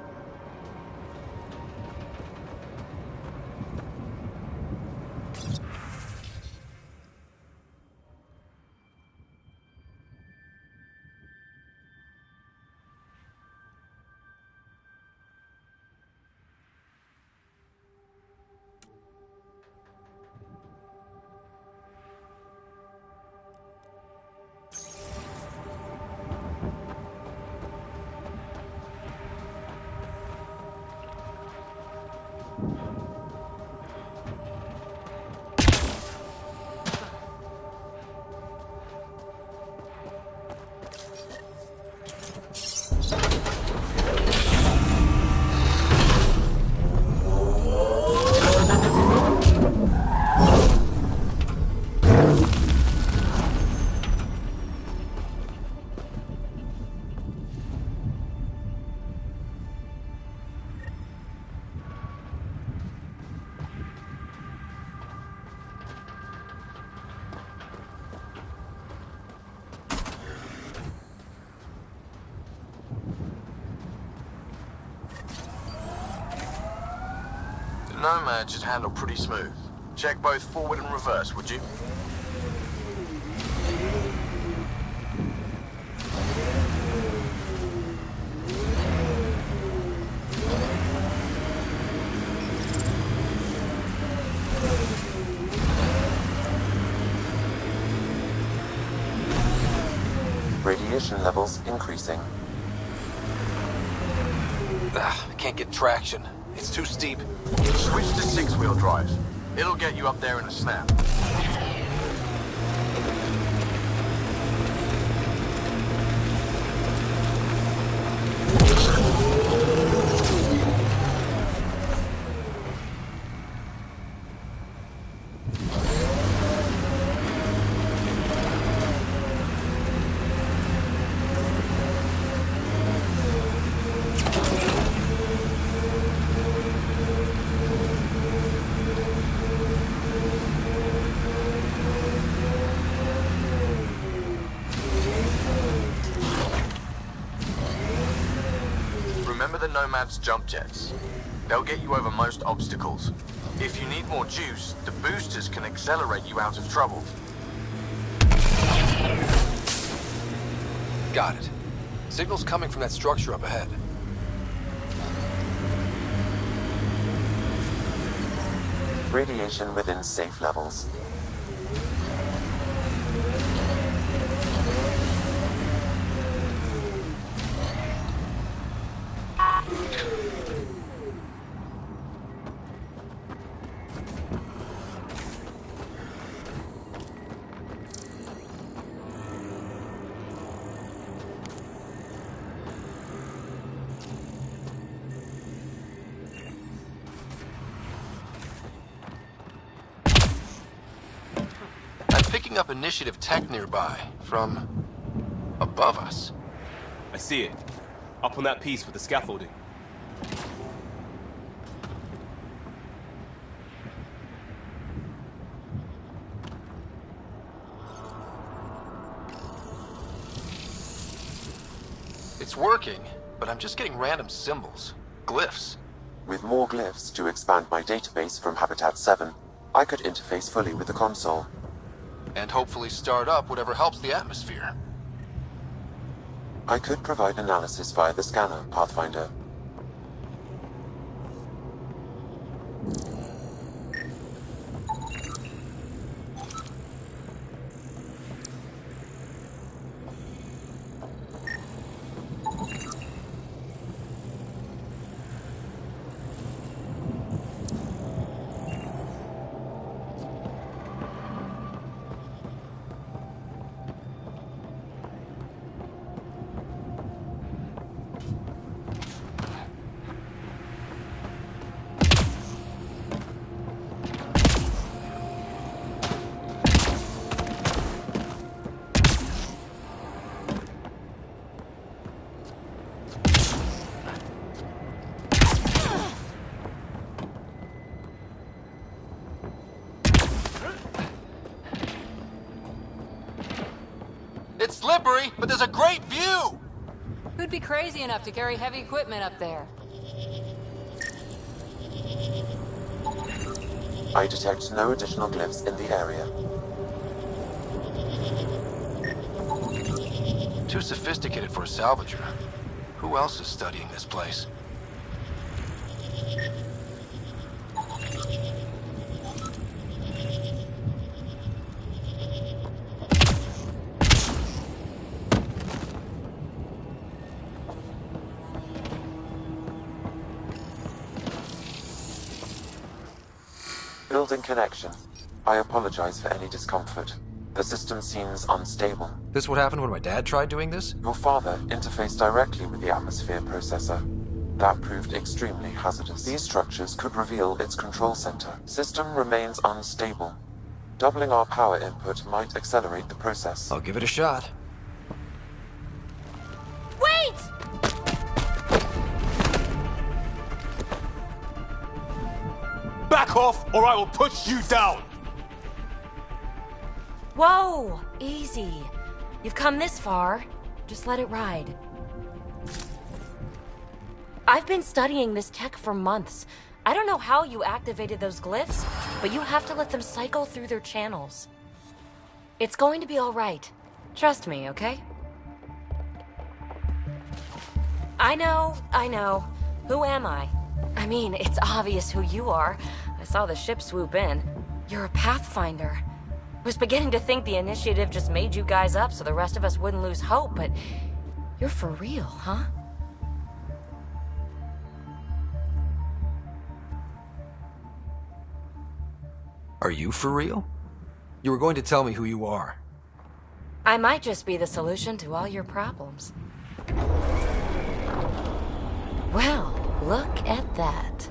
Nomad should handle pretty smooth. Check both forward and reverse, would you? Radiation levels increasing. I can't get traction. It's too steep. Switch to six-wheel drive. It'll get you up there in a snap. Remember the Nomad's jump jets. They'll get you over most obstacles. If you need more juice, the boosters can accelerate you out of trouble. Got it. Signal's coming from that structure up ahead. Radiation within safe levels. Picking up initiative tech nearby, from above us. I see it. Up on that piece with the scaffolding. It's working, but I'm just getting random symbols. Glyphs. With more glyphs to expand my database from Habitat 7, I could interface fully with the console. And hopefully start up whatever helps the atmosphere. I could provide analysis via the scanner, Pathfinder. slippery, but there's a great view! Who'd be crazy enough to carry heavy equipment up there? I detect no additional glyphs in the area. Too sophisticated for a salvager. Who else is studying this place? Building connection. I apologize for any discomfort. The system seems unstable. This what happened when my dad tried doing this? Your father interfaced directly with the atmosphere processor. That proved extremely hazardous. These structures could reveal its control center. System remains unstable. Doubling our power input might accelerate the process. I'll give it a shot. Wait! Back off, or I will put you down! Whoa! Easy. You've come this far. Just let it ride. I've been studying this tech for months. I don't know how you activated those glyphs, but you have to let them cycle through their channels. It's going to be all right. Trust me, okay? I know. Who am I? I mean, it's obvious who you are. I saw the ship swoop in. You're a Pathfinder. Was beginning to think the initiative just made you guys up so the rest of us wouldn't lose hope, but you're for real, huh? Are you for real? You were going to tell me who you are. I might just be the solution to all your problems. Well, look at that.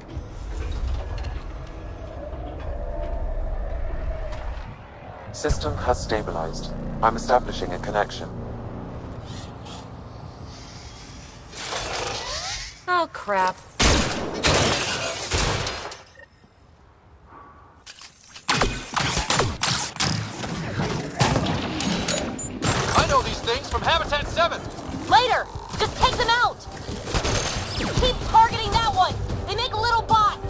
System has stabilized. I'm establishing a connection. Oh, crap. I know these things from Habitat 7! Later! Just take them out! Keep targeting that one! They make little bots!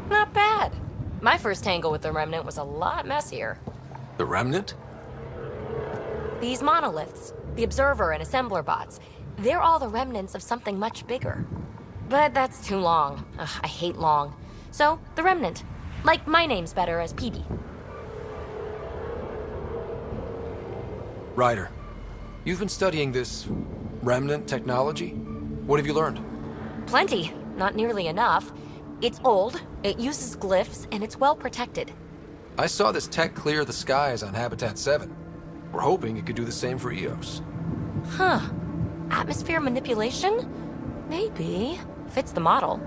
Not bad. My first tangle with the Remnant was a lot messier. The Remnant? These monoliths, the Observer and Assembler bots, they're all the remnants of something much bigger. But that's too long. Ugh, I hate long. So, the Remnant. Like my name's better as PB. Ryder, you've been studying this Remnant technology? What have you learned? Plenty. Not nearly enough. It's old, it uses glyphs, and it's well protected. I saw this tech clear the skies on Habitat 7. We're hoping it could do the same for EOS. Huh. Atmosphere manipulation? Maybe. Fits the model.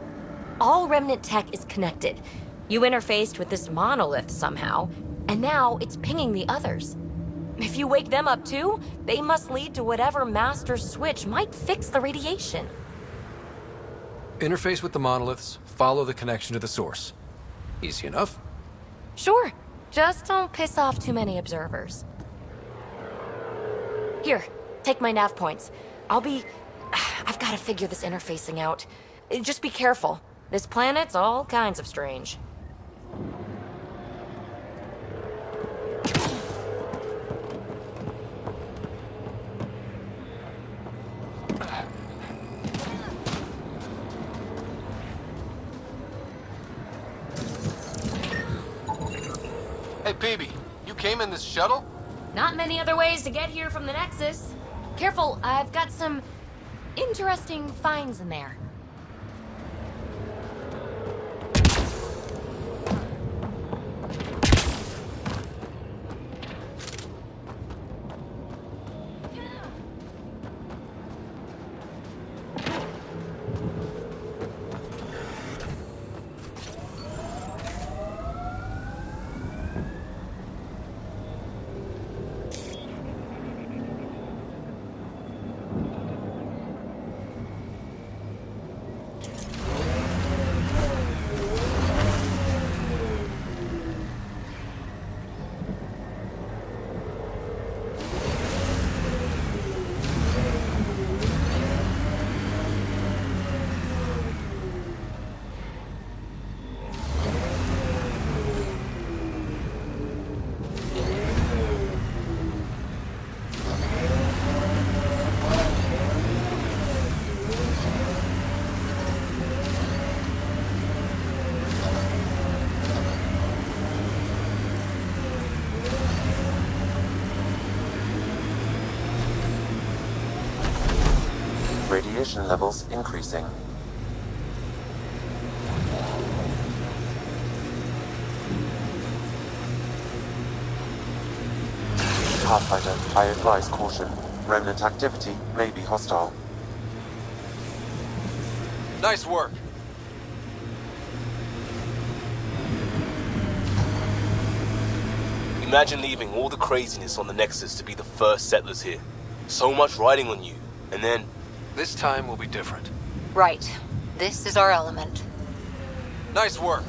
All Remnant tech is connected. You interfaced with this monolith somehow, and now it's pinging the others. If you wake them up too, they must lead to whatever master switch might fix the radiation. Interface with the monoliths, follow the connection to the source. Easy enough. Sure. Just don't piss off too many observers. Here, take my nav points. I've got to figure this interfacing out. Just be careful. This planet's all kinds of strange. Hey, PB, you came in this shuttle? Not many other ways to get here from the Nexus. Careful, I've got some interesting finds in there. radiation levels increasing. Pathfinder, I advise caution. Remnant activity may be hostile. Nice work. Imagine leaving all the craziness on the Nexus to be the first settlers here. So much riding on you, and then... This time will be different. Right. This is our element. Nice work.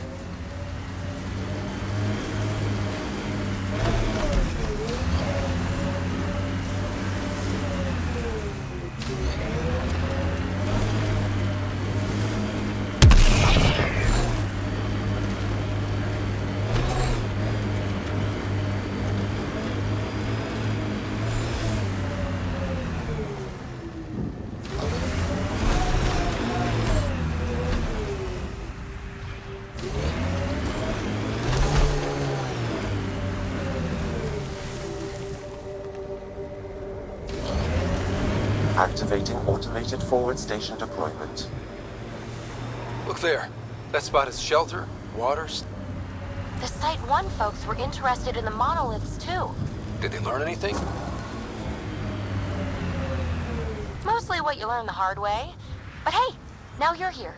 Activating automated forward station deployment. Look there. That spot is shelter, water. The Site 1 folks were interested in the monoliths, too. Did they learn anything? Mostly what you learn the hard way. But hey, now you're here.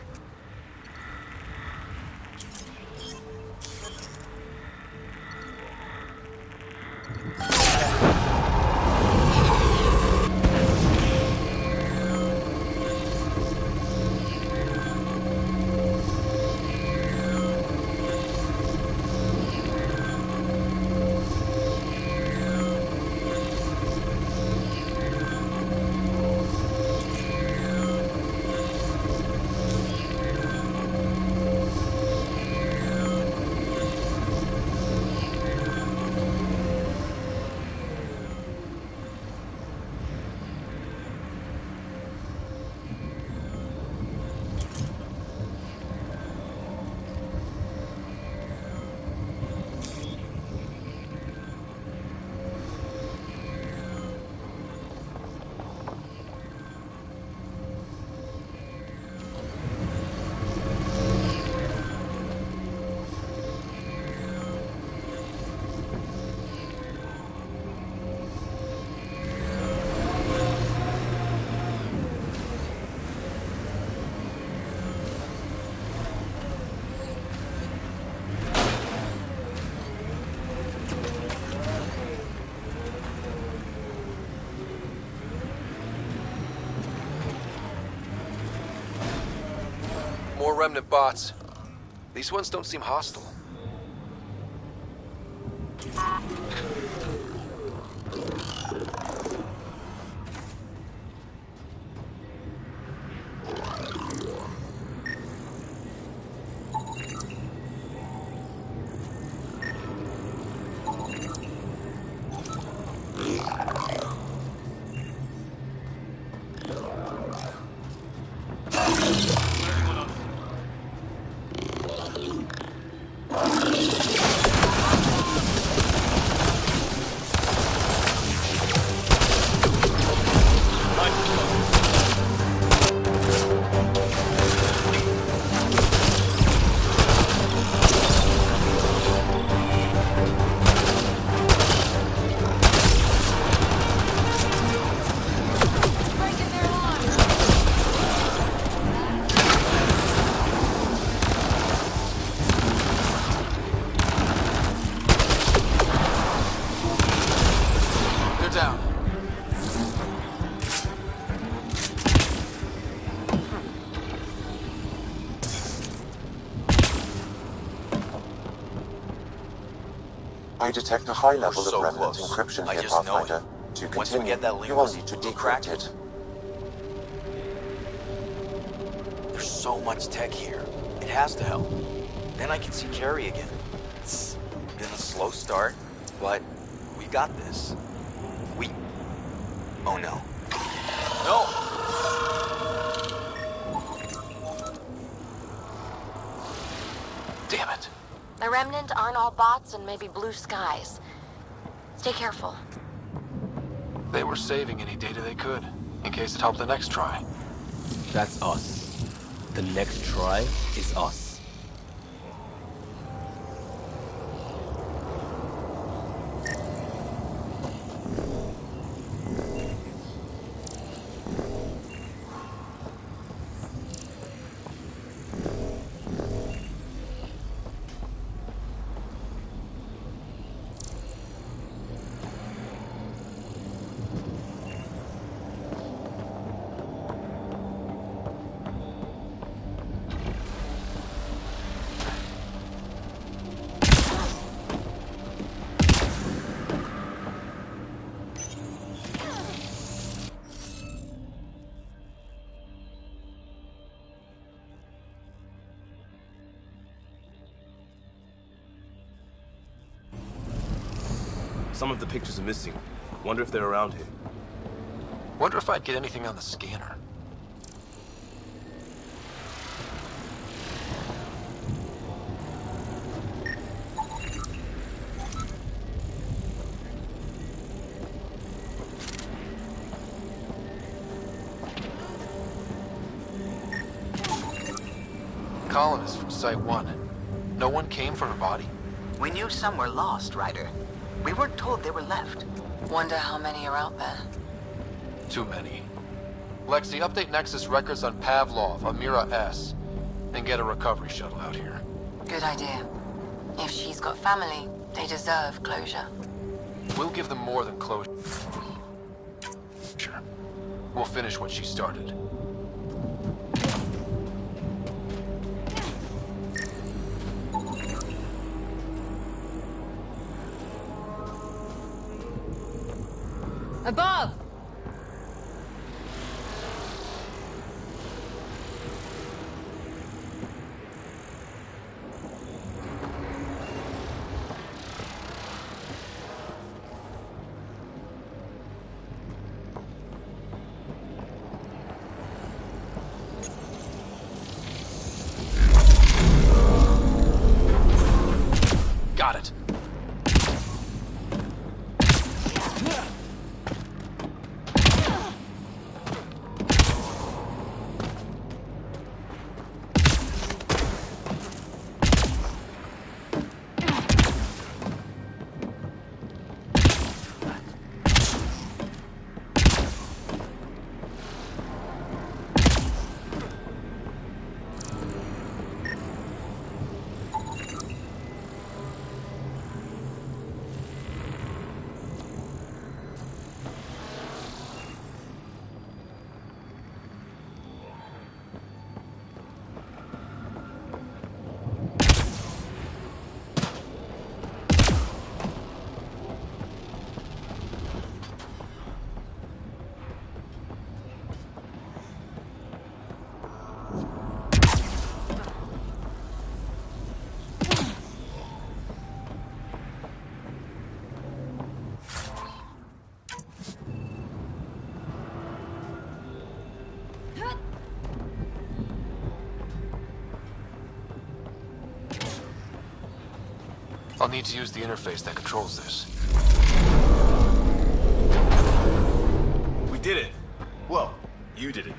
More remnant bots. These ones don't seem hostile. I detect a high level so of remnant close. encryption I here, just know it. Pathfinder. To Once we continue, get that link, you will need to decrypt it. There's so much tech here. It has to help. Then I can see Carrie again. It's been a slow start, but we got this. We... Oh no. No! Damn it. The Remnant aren't all bots and maybe blue skies. Stay careful. They were saving any data they could, in case it helped the next try. That's us. The next try is us. Some of the pictures are missing. Wonder if they're around here. Wonder if I'd get anything on the scanner. Colonists from Site 1. No one came for her body? We knew some were lost, Ryder. We weren't told they were left. Wonder how many are out there. Too many. Lexi, update Nexus records on Pavlov, Amira S. And get a recovery shuttle out here. Good idea. If she's got family, they deserve closure. We'll give them more than closure. We'll finish what she started. Above! Got it. I'll need to use the interface that controls this. We did it. Well, you did it.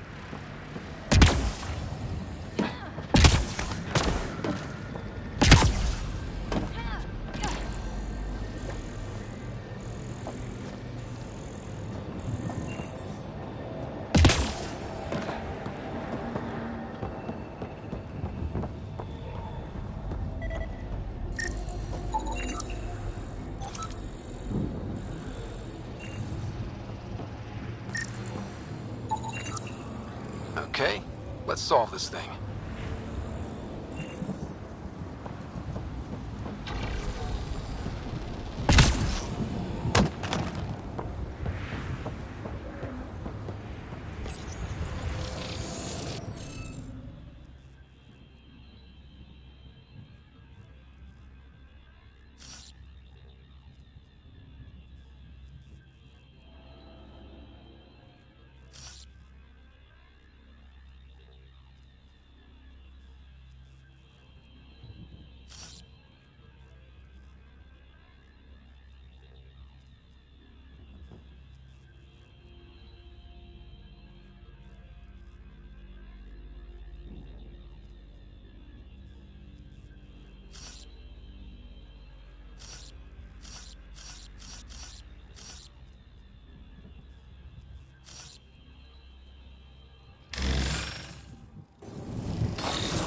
Okay, let's solve this thing.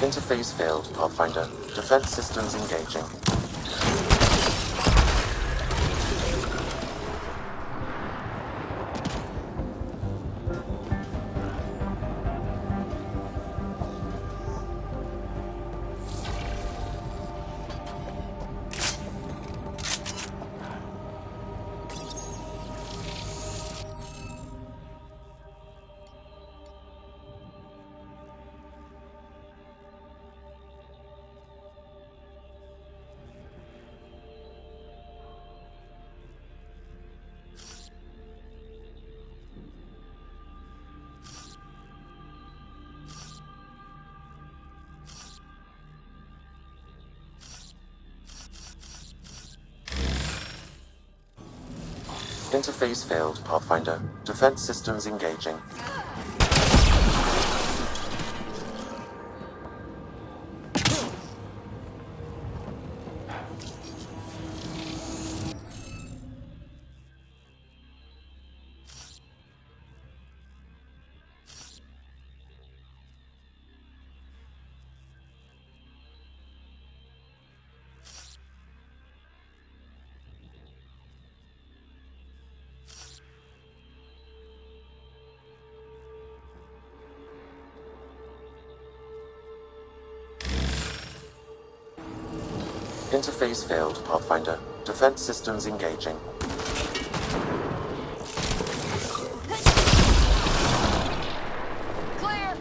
Interface failed, Pathfinder. Defense systems engaging. Interface failed, Pathfinder. Defense systems engaging. Interface failed, Pathfinder. Defense systems engaging. Clear!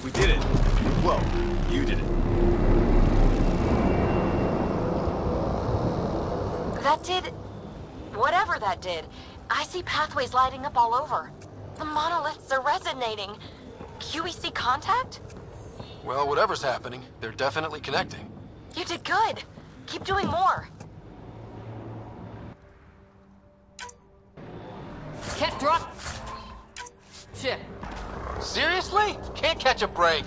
We did it. Well, you did it. That did... whatever that did. I see pathways lighting up all over. The monoliths are resonating. QEC contact? Well, whatever's happening, they're definitely connecting. You did good. Keep doing more. Can't drop. Shit. Seriously? Can't catch a break.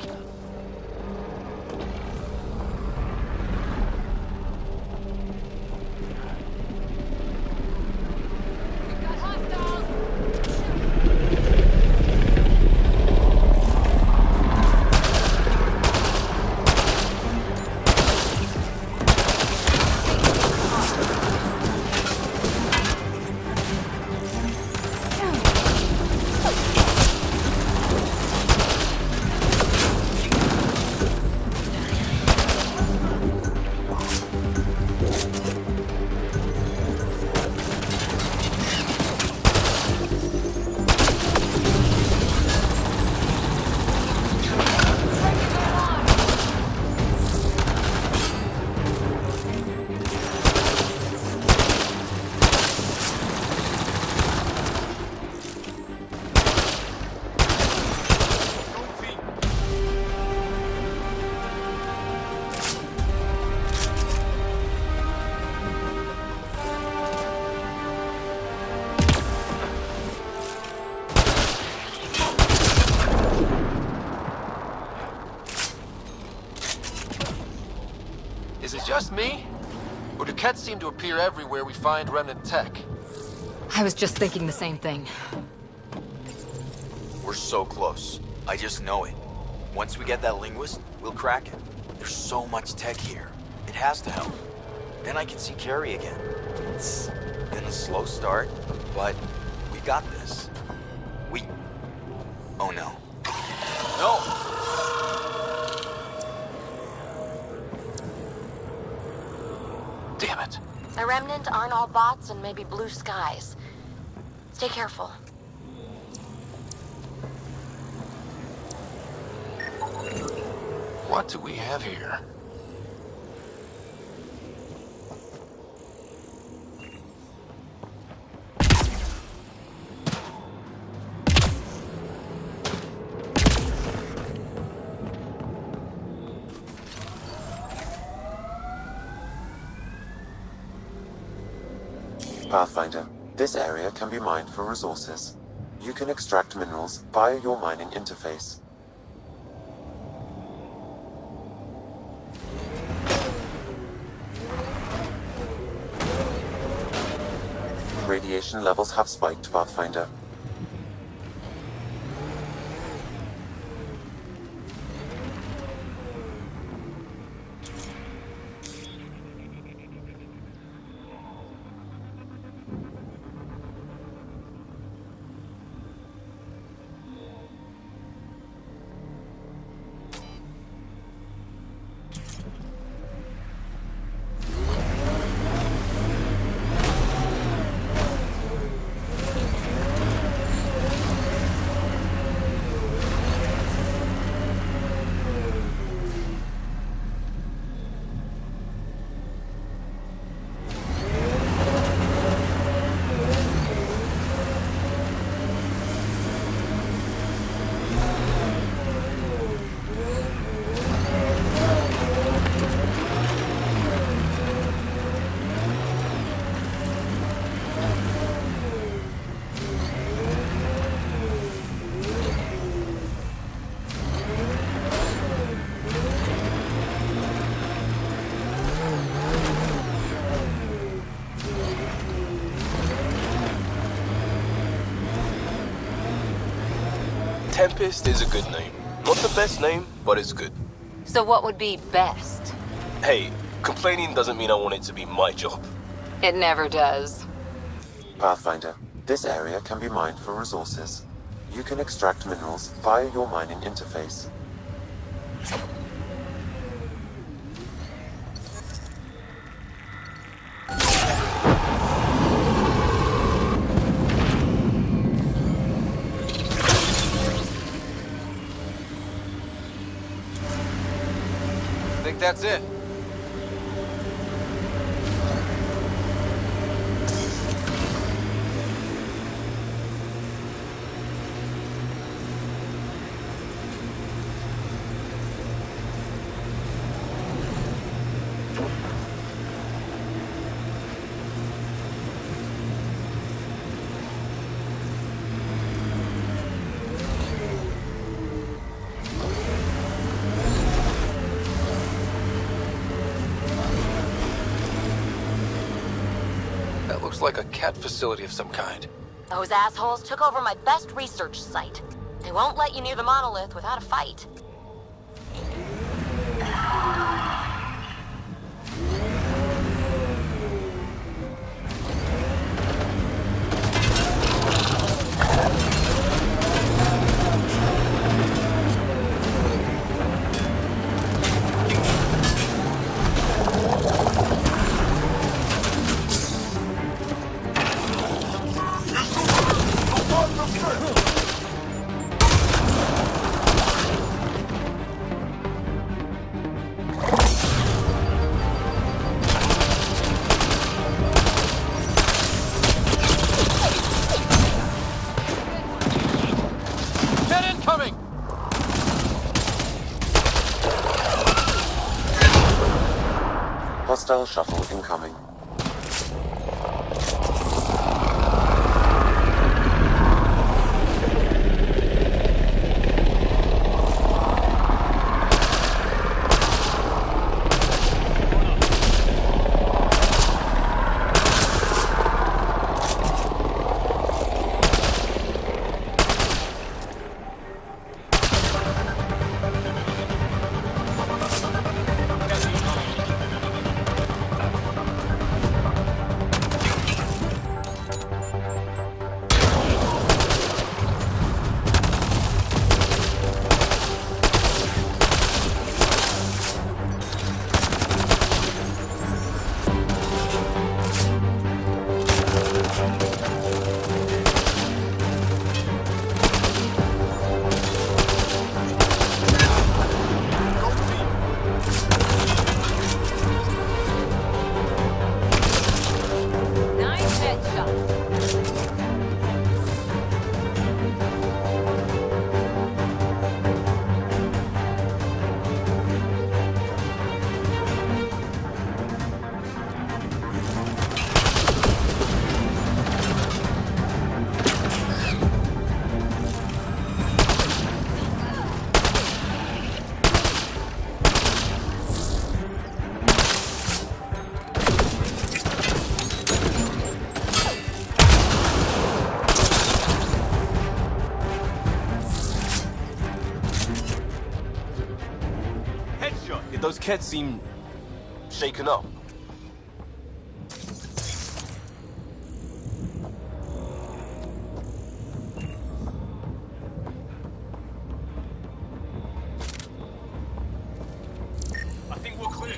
just me? Or do Kett seem to appear everywhere we find remnant tech? I was just thinking the same thing. We're so close. I just know it. Once we get that linguist, we'll crack it. There's so much tech here. It has to help. Then I can see Carrie again. It's been a slow start, but we got this. Oh no. No! Damn it. The Remnant aren't all bots and maybe blue skies. Stay careful. What do we have here? Pathfinder, this area can be mined for resources. You can extract minerals via your mining interface. Radiation levels have spiked, Pathfinder. Tempest is a good name. Not the best name, but it's good. So what would be best? Hey, complaining doesn't mean I want it to be my job. It never does. Pathfinder, this area can be mined for resources. You can extract minerals via your mining interface. I think that's it. That looks like a cat facility of some kind. Those assholes took over my best research site. They won't let you near the monolith without a fight. Hostile shuttle incoming. Kett seem shaken up. I think we're clear.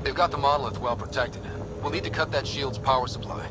They've got the monolith well protected. We'll need to cut that shield's power supply.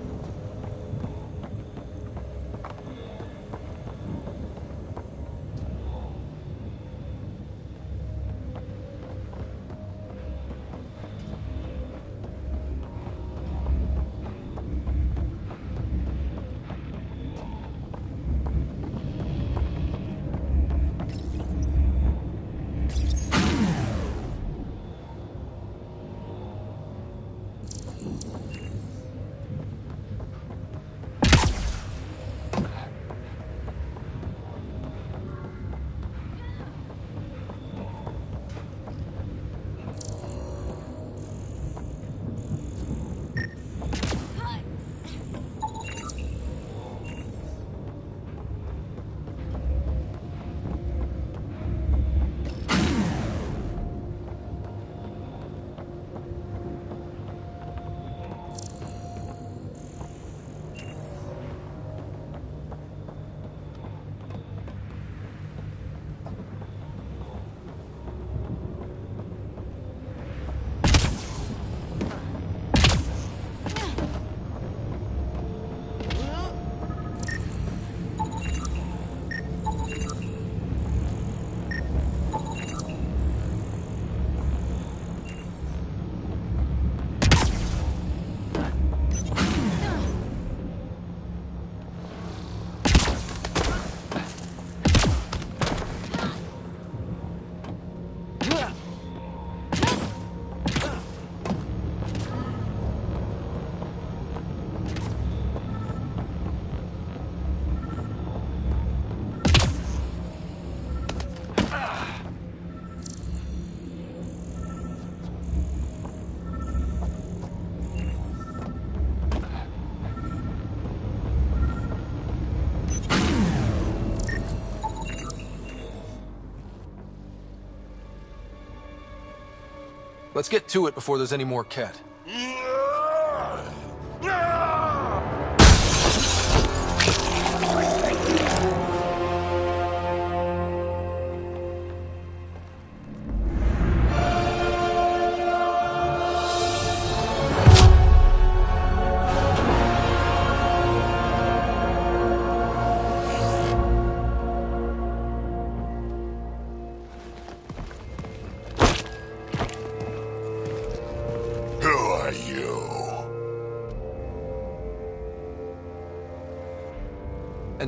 Let's get to it before there's any more Kett.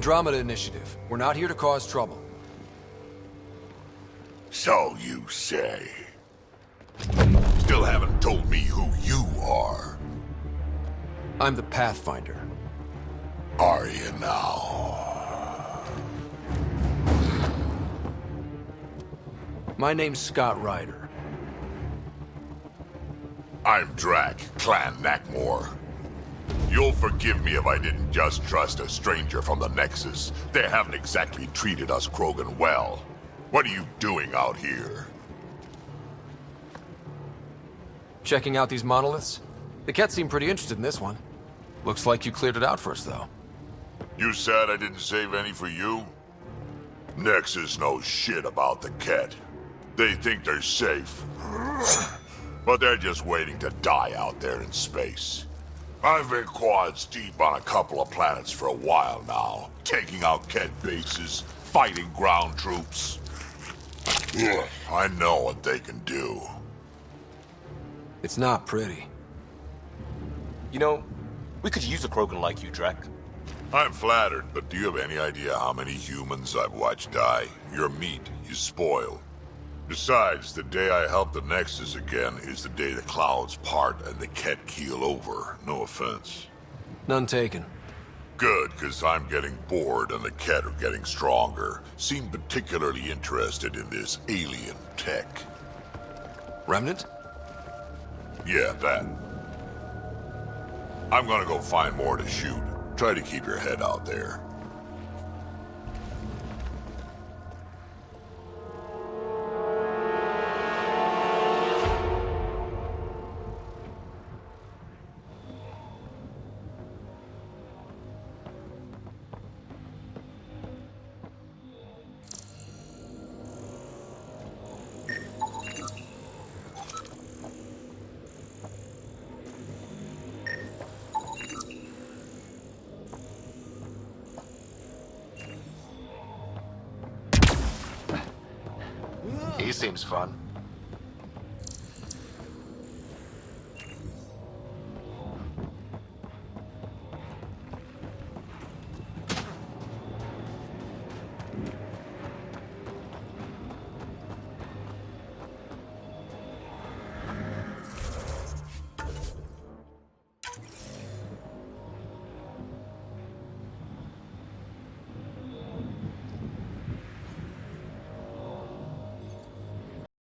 Andromeda Initiative. We're not here to cause trouble. So you say. Still haven't told me who you are. I'm the Pathfinder. Are you now? My name's Scott Ryder. I'm Drac, Clan Nakmor. You'll forgive me if I didn't just trust a stranger from the Nexus. They haven't exactly treated us Krogan well. What are you doing out here? Checking out these monoliths? The Ket seem pretty interested in this one. Looks like you cleared it out for us, though. You said I didn't save any for you? Nexus knows shit about the Ket. They think they're safe. But they're just waiting to die out there in space. I've been quads deep on a couple of planets for a while now, taking out Ket bases, fighting ground troops. I know what they can do. It's not pretty. You know, we could use a Krogan like you, Drek. I'm flattered, but do you have any idea how many humans I've watched die? Your meat is spoiled. Besides, the day I help the Nexus again is the day the clouds part and the Ket keel over. No offense. None taken. Good, because I'm getting bored and the Ket are getting stronger. Seem particularly interested in this alien tech. Remnant? Yeah, that. I'm gonna go find more to shoot. Try to keep your head out there. He seems fun.